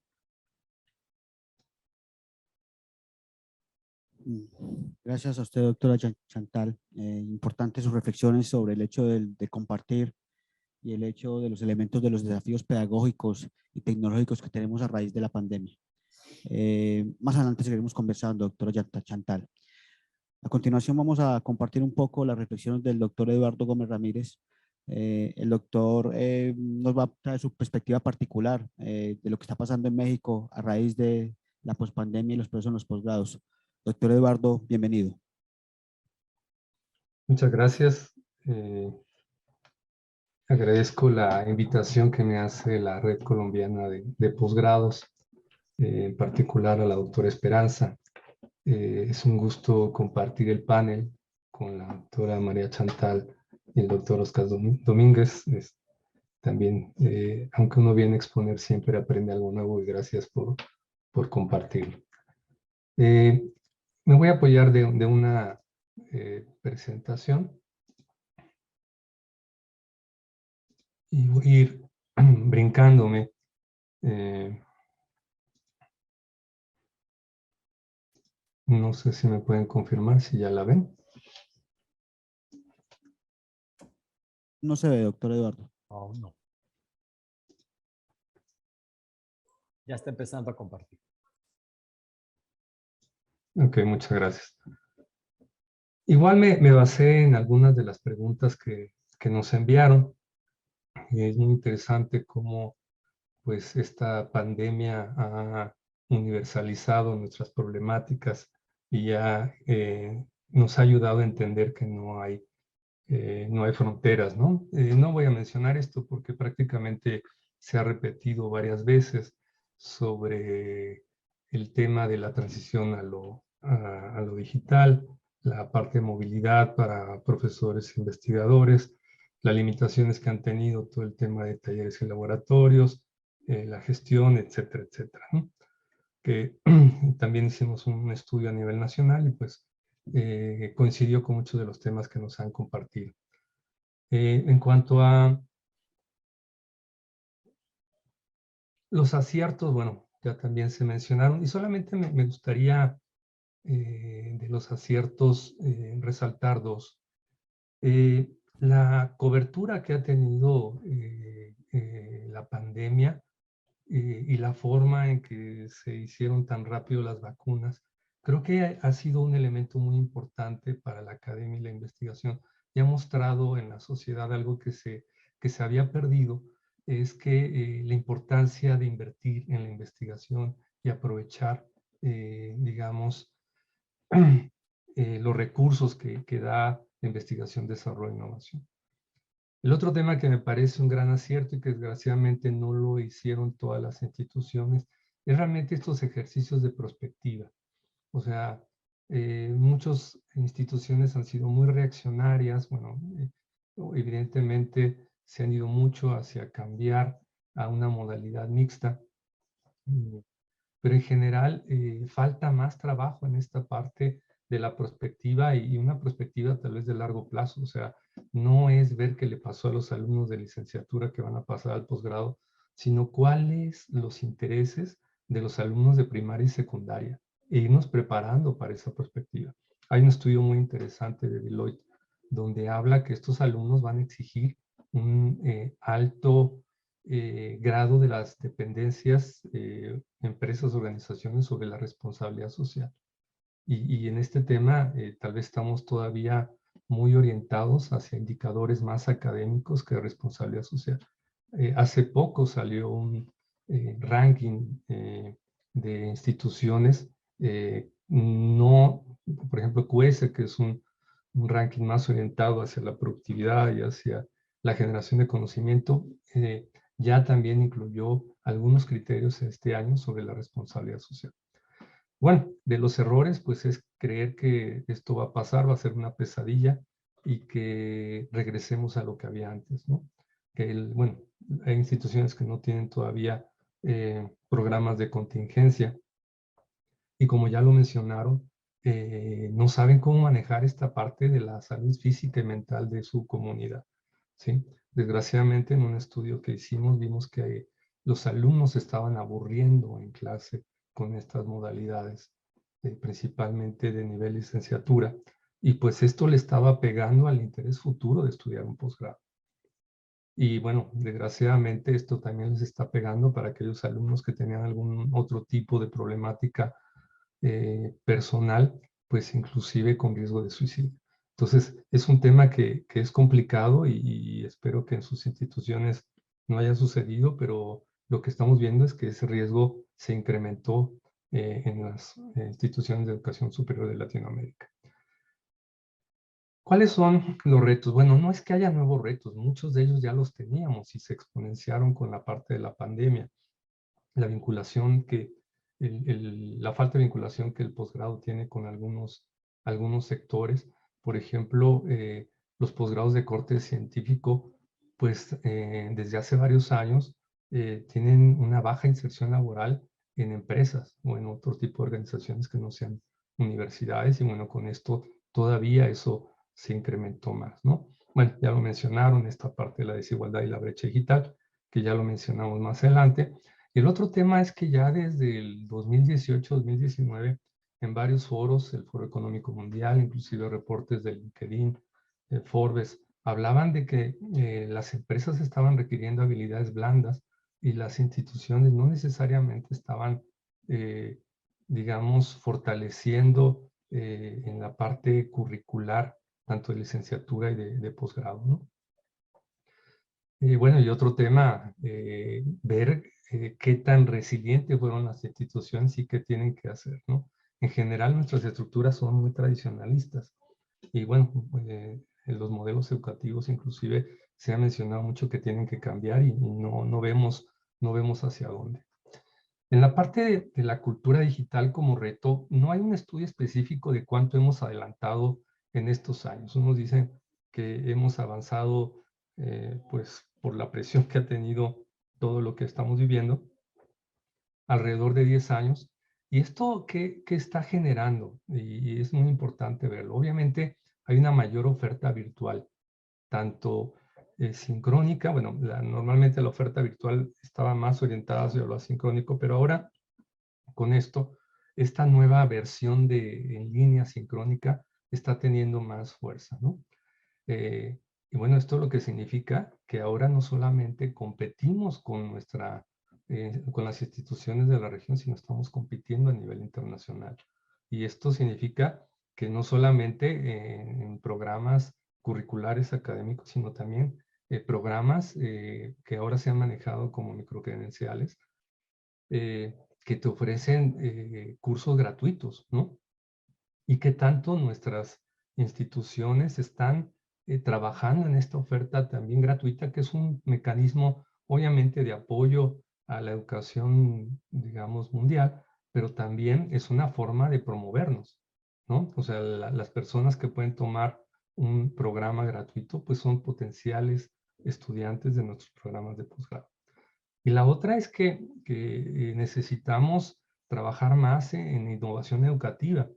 Gracias a usted, doctora Chantal. Importantes sus reflexiones sobre el hecho de compartir y el hecho de los elementos de los desafíos pedagógicos y tecnológicos que tenemos a raíz de la pandemia. Más adelante seguiremos conversando, doctora Chantal. A continuación vamos a compartir un poco las reflexiones del doctor Eduardo Gómez Ramírez. El doctor nos va a traer su perspectiva particular de lo que está pasando en México a raíz de la pospandemia y los procesos en los posgrados. Doctor Eduardo, bienvenido. Muchas gracias. Agradezco la invitación que me hace la Red Colombiana de Posgrados, en particular a la doctora Esperanza, Es un gusto compartir el panel con la doctora María Chantal y el doctor Oscar Domínguez. También, aunque uno viene a exponer, siempre aprende algo nuevo y gracias por compartirlo. Me voy a apoyar de una presentación y voy a ir brincándome. No sé si me pueden confirmar si ya la ven. No se ve, doctor Eduardo. Aún no. Ya está empezando a compartir. Ok, muchas gracias. Igual me basé en algunas de las preguntas que nos enviaron. Y es muy interesante cómo pues esta pandemia ha universalizado nuestras problemáticas y ya nos ha ayudado a entender que no hay fronteras, ¿no? No voy a mencionar esto porque prácticamente se ha repetido varias veces sobre el tema de la transición a lo digital, la parte de movilidad para profesores e investigadores, las limitaciones que han tenido todo el tema de talleres y laboratorios, la gestión, etcétera, etcétera, ¿no? Que también hicimos un estudio a nivel nacional y pues coincidió con muchos de los temas que nos han compartido. En cuanto a los aciertos, bueno, ya también se mencionaron y solamente me gustaría de los aciertos resaltar dos. La cobertura que ha tenido la pandemia y la forma en que se hicieron tan rápido las vacunas, creo que ha sido un elemento muy importante para la academia y la investigación y ha mostrado en la sociedad algo que se había perdido, es que la importancia de invertir en la investigación y aprovechar, digamos, los recursos que da la investigación, desarrollo e innovación. El otro tema que me parece un gran acierto y que desgraciadamente no lo hicieron todas las instituciones es realmente estos ejercicios de prospectiva. O sea, muchas instituciones han sido muy reaccionarias, bueno, evidentemente se han ido mucho hacia cambiar a una modalidad mixta, pero en general falta más trabajo en esta parte de la prospectiva y una prospectiva tal vez de largo plazo. O sea, no es ver qué le pasó a los alumnos de licenciatura que van a pasar al posgrado, sino cuáles los intereses de los alumnos de primaria y secundaria e irnos preparando para esa perspectiva. Hay un estudio muy interesante de Deloitte donde habla que estos alumnos van a exigir un alto grado de las dependencias, empresas, organizaciones sobre la responsabilidad social. Y en este tema tal vez estamos todavía muy orientados hacia indicadores más académicos que de responsabilidad social. Hace poco salió un ranking de instituciones, no, por ejemplo, QS, que es un ranking más orientado hacia la productividad y hacia la generación de conocimiento, ya también incluyó algunos criterios este año sobre la responsabilidad social. Bueno, de los errores, pues es creer que esto va a pasar, va a ser una pesadilla y que regresemos a lo que había antes, ¿no? Bueno, hay instituciones que no tienen todavía programas de contingencia y como ya lo mencionaron, no saben cómo manejar esta parte de la salud física y mental de su comunidad, ¿sí? Desgraciadamente, en un estudio que hicimos, vimos que los alumnos se estaban aburriendo en clase con estas modalidades, principalmente de nivel licenciatura, y pues esto le estaba pegando al interés futuro de estudiar un posgrado. Y bueno, desgraciadamente esto también les está pegando para aquellos alumnos que tenían algún otro tipo de problemática personal, pues inclusive con riesgo de suicidio. Entonces, es un tema que es complicado y espero que en sus instituciones no haya sucedido, pero lo que estamos viendo es que ese riesgo se incrementó en las instituciones de educación superior de Latinoamérica. ¿Cuáles son los retos? Bueno, no es que haya nuevos retos, muchos de ellos ya los teníamos y se exponenciaron con la parte de la pandemia. La vinculación que la falta de vinculación que el posgrado tiene con algunos sectores. Por ejemplo, los posgrados de corte científico, pues desde hace varios años tienen una baja inserción laboral en empresas o en otro tipo de organizaciones que no sean universidades, y bueno, con esto todavía eso se incrementó más, ¿no? Bueno, ya lo mencionaron, esta parte de la desigualdad y la brecha digital, que ya lo mencionamos más adelante. Y el otro tema es que ya desde el 2018-2019, en varios foros, el Foro Económico Mundial, inclusive reportes de LinkedIn, Forbes, hablaban de que las empresas estaban requiriendo habilidades blandas y las instituciones no necesariamente estaban, digamos, fortaleciendo en la parte curricular, tanto de licenciatura y de posgrado, ¿no? Bueno, y otro tema, ver qué tan resilientes fueron las instituciones y qué tienen que hacer, ¿no? En general, nuestras estructuras son muy tradicionalistas. Y bueno, en los modelos educativos inclusive se ha mencionado mucho que tienen que cambiar y no vemos hacia dónde. En la parte de la cultura digital como reto, no hay un estudio específico de cuánto hemos adelantado en estos años. Unos dicen que hemos avanzado pues por la presión que ha tenido todo lo que estamos viviendo, alrededor de 10 años. ¿Y esto qué está generando? Y es muy importante verlo. Obviamente hay una mayor oferta virtual, tanto sincrónica, bueno, normalmente la oferta virtual estaba más orientada hacia lo asincrónico, pero ahora con esto, esta nueva versión de en línea sincrónica está teniendo más fuerza, ¿no? Y bueno, esto lo que significa que ahora no solamente competimos con con las instituciones de la región, sino estamos compitiendo a nivel internacional. Y esto significa que no solamente en programas curriculares académicos, sino también programas que ahora se han manejado como microcredenciales, que te ofrecen cursos gratuitos, ¿no? Y que tanto nuestras instituciones están trabajando en esta oferta también gratuita, que es un mecanismo obviamente de apoyo a la educación, digamos, mundial, pero también es una forma de promovernos, ¿no? O sea, las personas que pueden tomar un programa gratuito, pues son potenciales estudiantes de nuestros programas de posgrado. Y la otra es que necesitamos trabajar más en innovación educativa,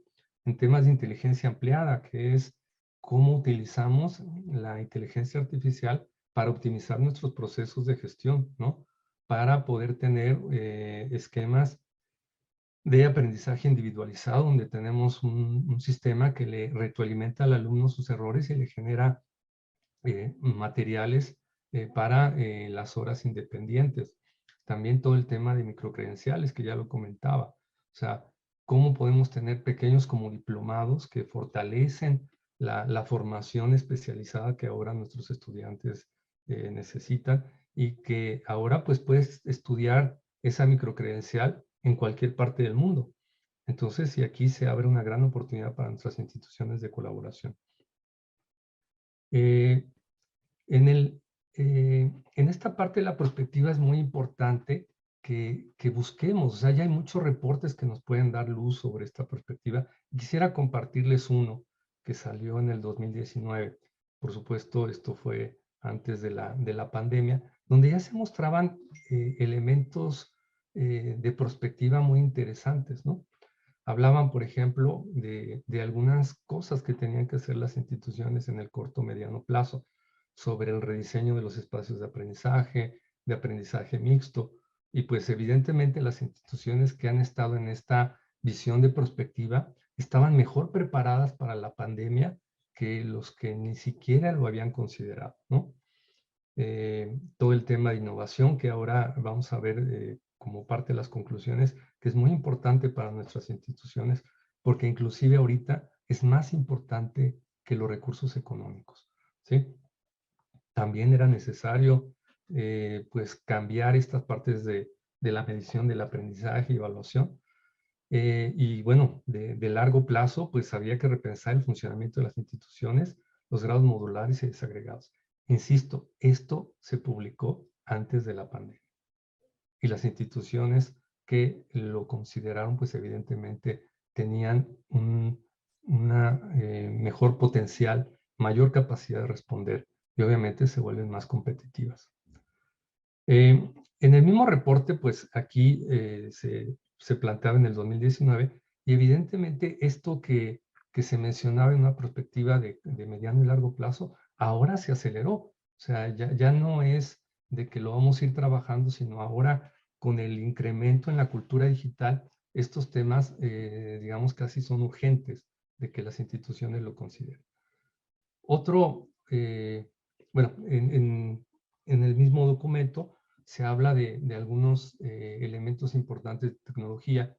en temas de inteligencia ampliada, que es cómo utilizamos la inteligencia artificial para optimizar nuestros procesos de gestión, ¿no? Para poder tener esquemas de aprendizaje individualizado, donde tenemos un sistema que le retroalimenta al alumno sus errores y le genera materiales para las horas independientes. También todo el tema de microcredenciales, que ya lo comentaba. O sea, cómo podemos tener pequeños como diplomados que fortalecen la formación especializada que ahora nuestros estudiantes necesitan, y que ahora pues puedes estudiar esa microcredencial en cualquier parte del mundo. Entonces, y aquí se abre una gran oportunidad para nuestras instituciones de colaboración. En esta parte de la perspectiva es muy importante que busquemos, o sea, ya hay muchos reportes que nos pueden dar luz sobre esta perspectiva. Quisiera compartirles uno que salió en el 2019. Por supuesto, esto fue antes de la pandemia, donde ya se mostraban elementos de perspectiva muy interesantes, ¿no? Hablaban, por ejemplo, de algunas cosas que tenían que hacer las instituciones en el corto mediano plazo, sobre el rediseño de los espacios de aprendizaje mixto. Y pues evidentemente las instituciones que han estado en esta visión de prospectiva estaban mejor preparadas para la pandemia que los que ni siquiera lo habían considerado, ¿no? Todo el tema de innovación que ahora vamos a ver como parte de las conclusiones, que es muy importante para nuestras instituciones, porque inclusive ahorita es más importante que los recursos económicos, ¿sí? También era necesario pues cambiar estas partes de la medición del aprendizaje y evaluación. Y bueno, de largo plazo, pues había que repensar el funcionamiento de las instituciones, los grados modulares y desagregados. Insisto, esto se publicó antes de la pandemia. Y las instituciones que lo consideraron, pues evidentemente tenían mejor potencial, mayor capacidad de responder y obviamente se vuelven más competitivas. En el mismo reporte, pues aquí se planteaba en el 2019 y evidentemente esto que se mencionaba en una perspectiva de mediano y largo plazo, ahora se aceleró. O sea, ya no es de que lo vamos a ir trabajando, sino ahora con el incremento en la cultura digital, estos temas, digamos, casi son urgentes de que las instituciones lo consideren. Otro, bueno, en el mismo documento se habla de algunos elementos importantes de tecnología,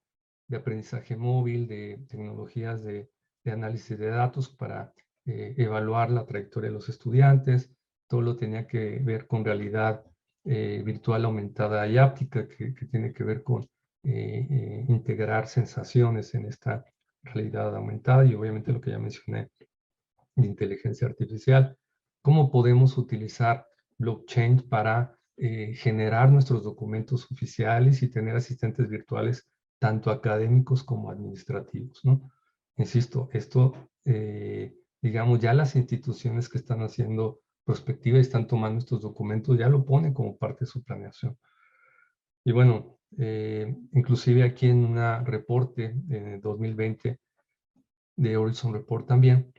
de aprendizaje móvil, de tecnologías de análisis de datos para evaluar la trayectoria de los estudiantes. Todo lo tenía que ver con realidad virtual aumentada y áptica, que tiene que ver con integrar sensaciones en esta realidad aumentada y obviamente lo que ya mencioné de inteligencia artificial. ¿Cómo podemos utilizar blockchain para generar nuestros documentos oficiales y tener asistentes virtuales tanto académicos como administrativos, ¿no? Insisto, esto, digamos, ya las instituciones que están haciendo prospectiva y están tomando estos documentos ya lo ponen como parte de su planeación. Y bueno, inclusive aquí en un reporte de 2020 de Horizon Report también,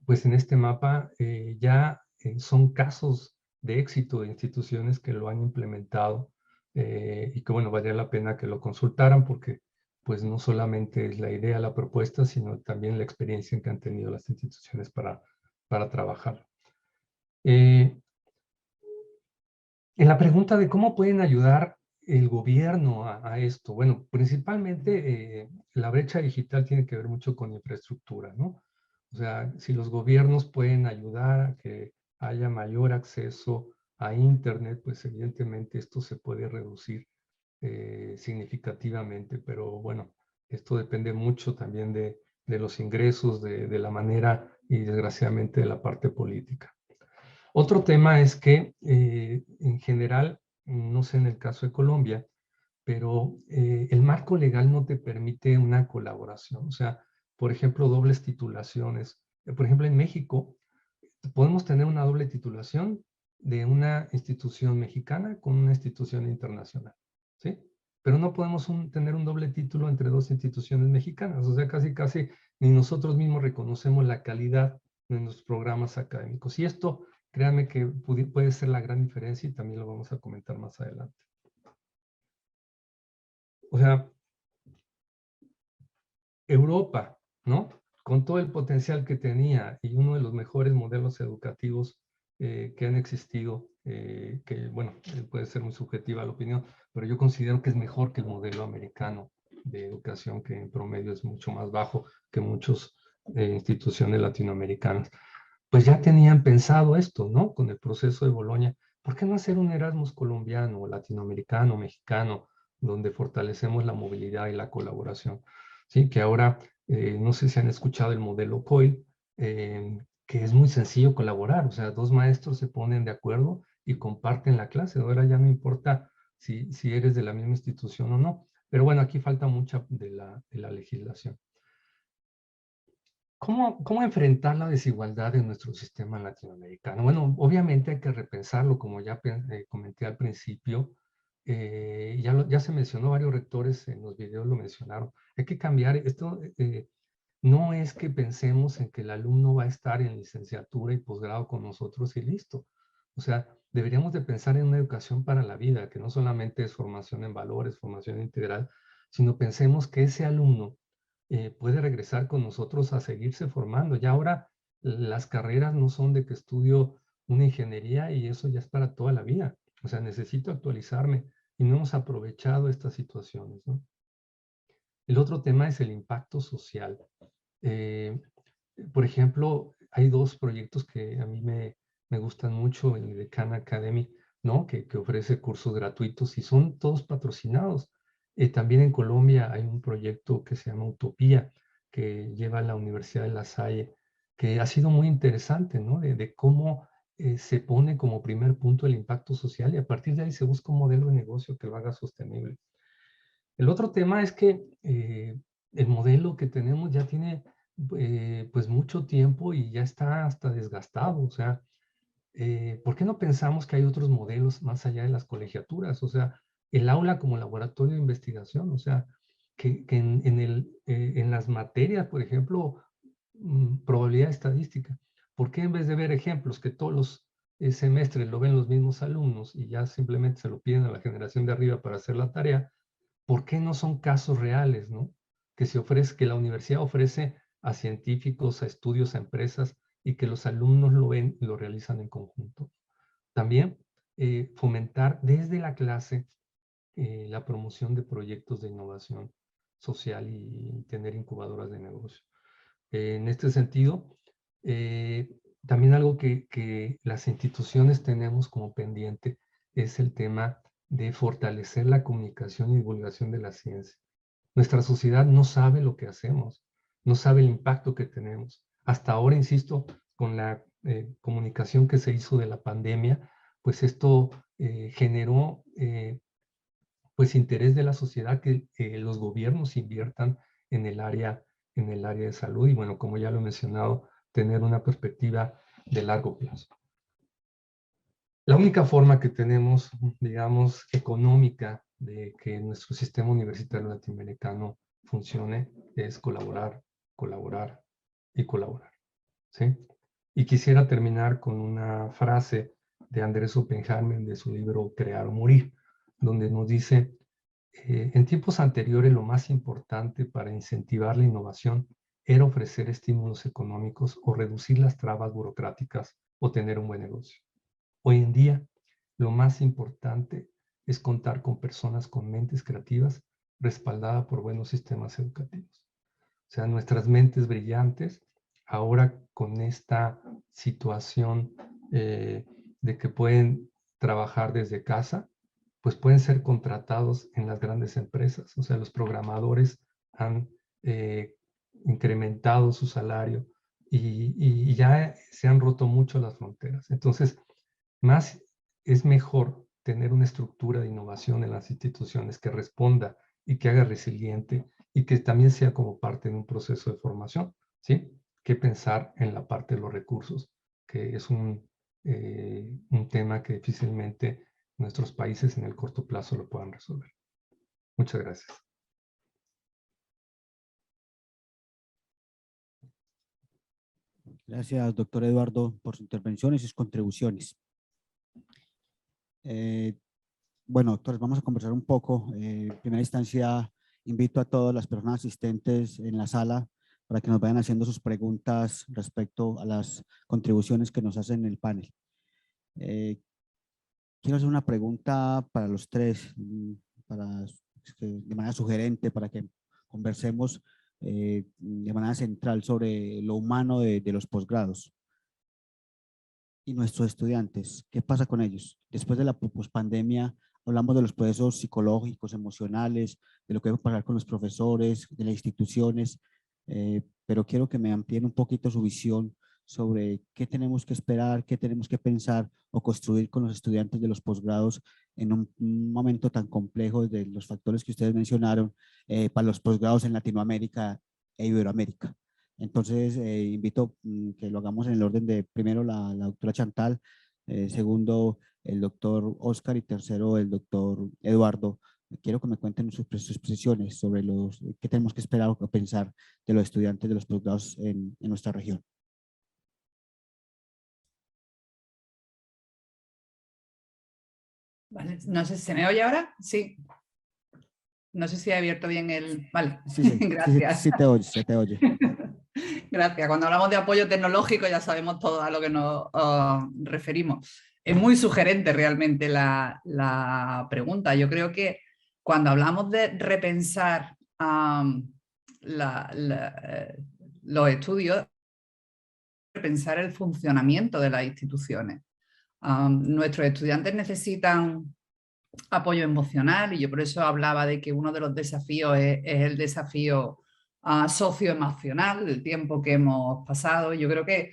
pues en este mapa ya son casos de éxito de instituciones que lo han implementado y que bueno, valía la pena que lo consultaran porque pues no solamente es la idea, la propuesta, sino también la experiencia que han tenido las instituciones para trabajar. En la pregunta de cómo pueden ayudar el gobierno a esto, bueno, principalmente la brecha digital tiene que ver mucho con infraestructura, ¿no? O sea, si los gobiernos pueden ayudar a que haya mayor acceso a Internet, pues evidentemente esto se puede reducir significativamente, pero bueno, esto depende mucho también de los ingresos, de la manera y desgraciadamente de la parte política. Otro tema es que en general, no sé en el caso de Colombia, pero el marco legal no te permite una colaboración. O sea, por ejemplo, dobles titulaciones. Por ejemplo, en México podemos tener una doble titulación de una institución mexicana con una institución internacional, ¿sí? Pero no podemos tener un doble título entre dos instituciones mexicanas. O sea, casi ni nosotros mismos reconocemos la calidad de nuestros programas académicos. Y esto, créanme que puede ser la gran diferencia y también lo vamos a comentar más adelante. O sea, Europa, ¿no? Con todo el potencial que tenía y uno de los mejores modelos educativos que han existido, que bueno, puede ser muy subjetiva la opinión, pero yo considero que es mejor que el modelo americano de educación, que en promedio es mucho más bajo que muchas instituciones latinoamericanas. Pues ya tenían pensado esto, ¿no? Con el proceso de Bolonia. ¿Por qué no hacer un Erasmus colombiano, latinoamericano, mexicano, donde fortalecemos la movilidad y la colaboración? Sí, que ahora, no sé si han escuchado el modelo COIL, que es muy sencillo colaborar, o sea, dos maestros se ponen de acuerdo y comparten la clase. Ahora ya no importa si eres de la misma institución o no, pero bueno, aquí falta mucha de la legislación. ¿Cómo enfrentar la desigualdad en nuestro sistema latinoamericano? Bueno, obviamente hay que repensarlo, como ya comenté al principio. Ya se mencionó, varios rectores en los videos lo mencionaron. Hay que cambiar esto. No es que pensemos en que el alumno va a estar en licenciatura y posgrado con nosotros y listo. O sea, deberíamos de pensar en una educación para la vida, que no solamente es formación en valores, formación integral, sino pensemos que ese alumno puede regresar con nosotros a seguirse formando. Ya ahora las carreras no son de que estudio una ingeniería y eso ya es para toda la vida. O sea, necesito actualizarme y no hemos aprovechado estas situaciones, ¿no? El otro tema es el impacto social. Por ejemplo, hay dos proyectos que a mí me gustan mucho, el de Khan Academy, ¿no? Que ofrece cursos gratuitos y son todos patrocinados. También en Colombia hay un proyecto que se llama Utopía, que lleva a la Universidad de La Salle, que ha sido muy interesante, ¿no? De cómo se pone como primer punto el impacto social y a partir de ahí se busca un modelo de negocio que lo haga sostenible. El otro tema es que el modelo que tenemos ya tiene pues mucho tiempo y ya está hasta desgastado. O sea, ¿por qué no pensamos que hay otros modelos más allá de las colegiaturas? O sea, el aula como laboratorio de investigación, o sea, que en las materias, por ejemplo, probabilidad estadística, ¿por qué en vez de ver ejemplos que todos los semestres lo ven los mismos alumnos y ya simplemente se lo piden a la generación de arriba para hacer la tarea, ¿por qué no son casos reales, ¿no? Que la universidad ofrece a científicos, a estudios, a empresas, y que los alumnos lo ven y lo realizan en conjunto. También fomentar desde la clase la promoción de proyectos de innovación social y tener incubadoras de negocio. En este sentido, también algo que las instituciones tenemos como pendiente es el tema de fortalecer la comunicación y divulgación de la ciencia. Nuestra sociedad no sabe lo que hacemos, no sabe el impacto que tenemos. Hasta ahora, insisto, con la comunicación que se hizo de la pandemia, pues esto generó pues interés de la sociedad que los gobiernos inviertan en el área de salud y, bueno, como ya lo he mencionado, tener una perspectiva de largo plazo. La única forma que tenemos, digamos, económica de que nuestro sistema universitario latinoamericano funcione es colaborar, colaborar y colaborar, ¿sí? Y quisiera terminar con una frase de Andrés Oppenheimer de su libro Crear o Morir, donde nos dice, en tiempos anteriores lo más importante para incentivar la innovación era ofrecer estímulos económicos o reducir las trabas burocráticas o tener un buen negocio. Hoy en día, lo más importante es contar con personas con mentes creativas respaldadas por buenos sistemas educativos. O sea, nuestras mentes brillantes, ahora con esta situación de que pueden trabajar desde casa, pues pueden ser contratados en las grandes empresas. O sea, los programadores han incrementado su salario y ya se han roto mucho las fronteras. Entonces, es mejor tener una estructura de innovación en las instituciones que responda y que haga resiliente y que también sea como parte de un proceso de formación, ¿sí? Que pensar en la parte de los recursos, que es un tema que difícilmente nuestros países en el corto plazo lo puedan resolver. Muchas gracias. Gracias, doctor Eduardo, por su intervención y sus contribuciones. Bueno, doctores, vamos a conversar un poco. En primera instancia, invito a todas las personas asistentes en la sala para que nos vayan haciendo sus preguntas respecto a las contribuciones que nos hacen en el panel. Quiero hacer una pregunta para los tres, de manera sugerente, para que conversemos de manera central sobre lo humano de los posgrados. Y nuestros estudiantes, ¿qué pasa con ellos? Después de la pospandemia, hablamos de los procesos psicológicos, emocionales, de lo que debe pasar con los profesores, de las instituciones, pero quiero que me amplíen un poquito su visión sobre qué tenemos que esperar, qué tenemos que pensar o construir con los estudiantes de los posgrados en un momento tan complejo de los factores que ustedes mencionaron para los posgrados en Latinoamérica e Iberoamérica. Entonces, invito que lo hagamos en el orden de primero la doctora Chantal, segundo el doctor Oscar y tercero el doctor Eduardo. Quiero que me cuenten sus posiciones sobre qué tenemos que esperar o pensar de los estudiantes de los posgrados en nuestra región. Vale, no sé si se me oye ahora. Sí. No sé si he abierto bien el... Vale, sí, gracias. Sí, te oye, se te oye. Gracias. Cuando hablamos de apoyo tecnológico ya sabemos todo a lo que nos referimos. Es muy sugerente realmente la pregunta. Yo creo que cuando hablamos de repensar los estudios, repensar el funcionamiento de las instituciones. Nuestros estudiantes necesitan apoyo emocional y yo por eso hablaba de que uno de los desafíos es el desafío socioemocional, el tiempo que hemos pasado. Yo creo que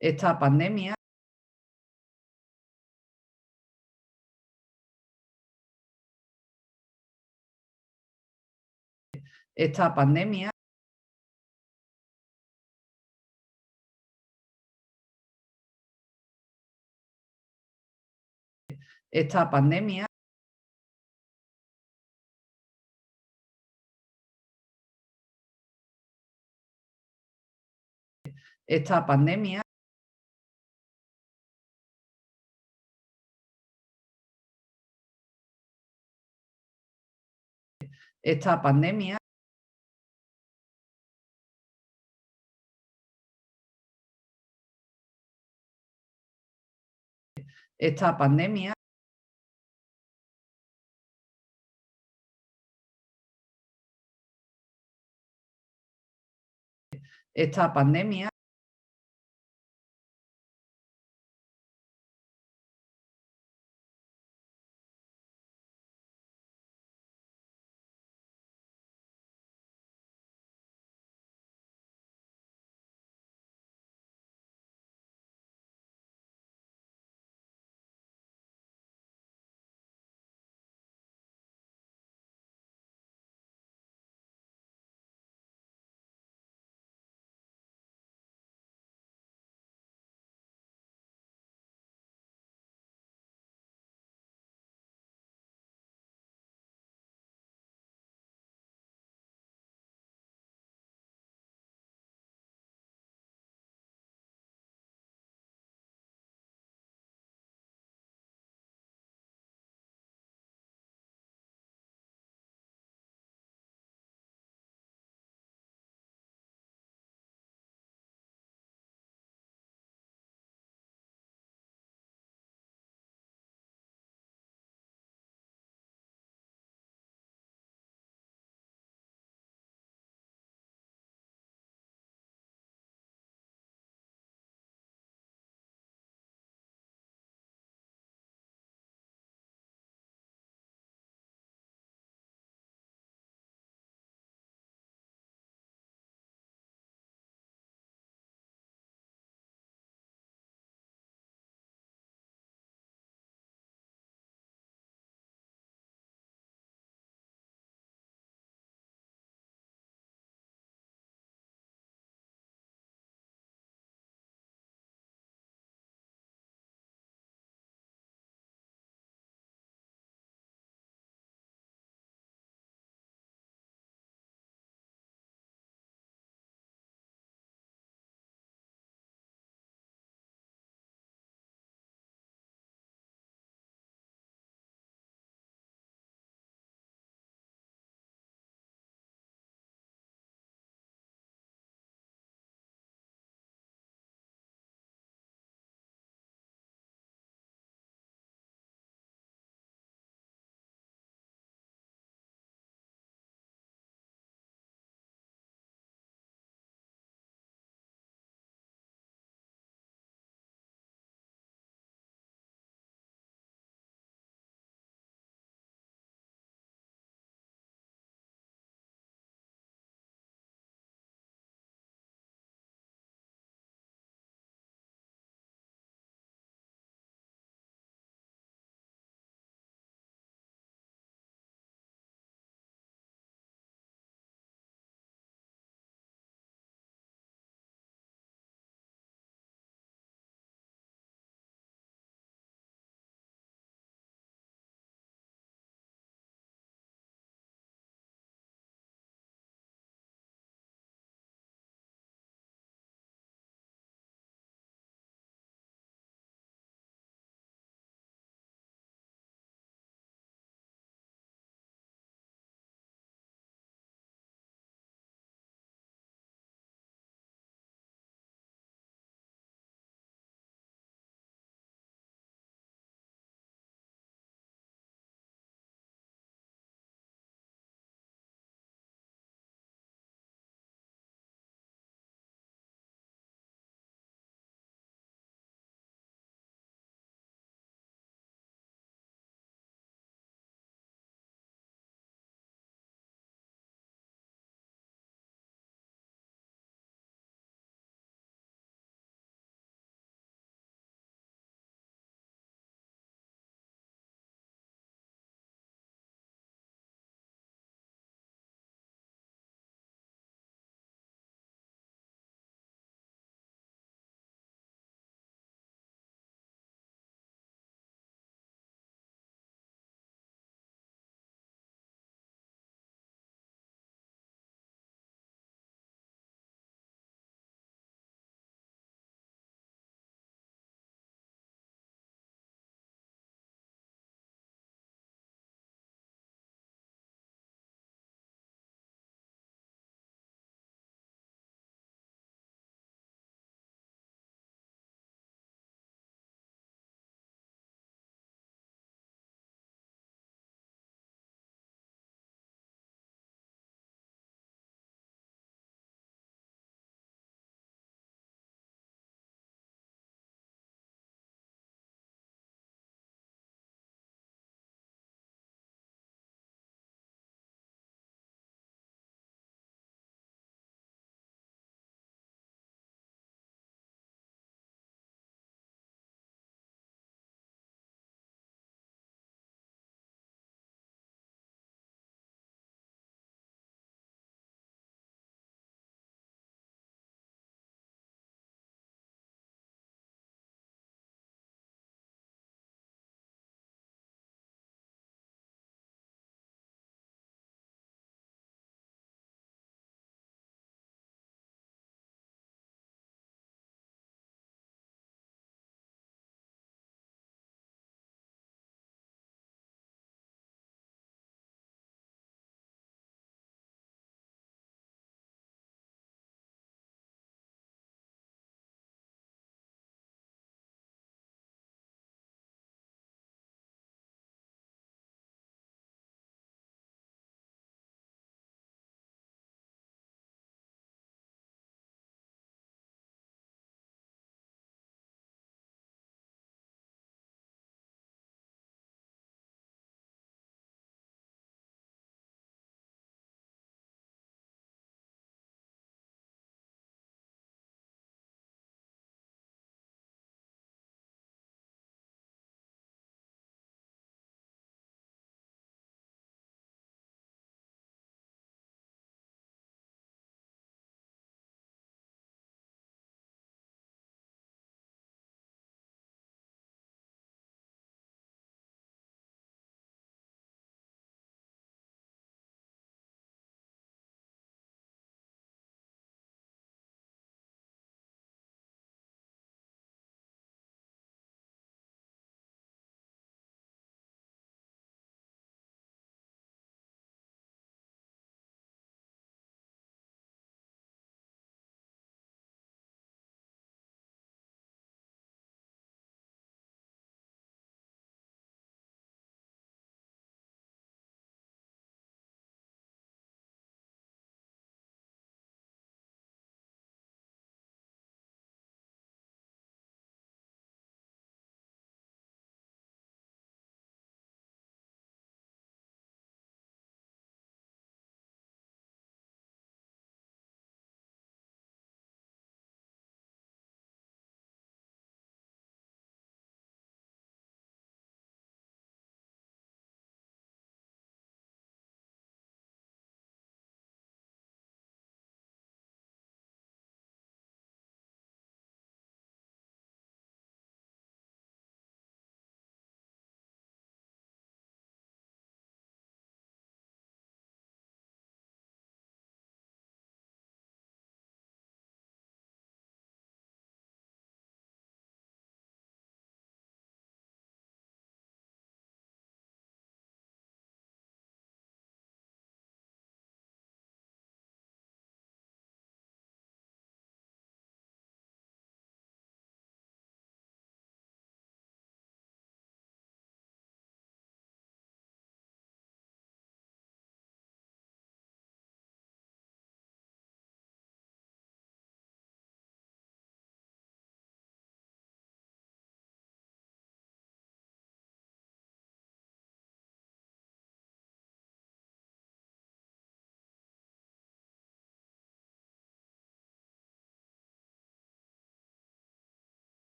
esta pandemia esta pandemia esta pandemia esta pandemia esta pandemia esta pandemia esta pandemia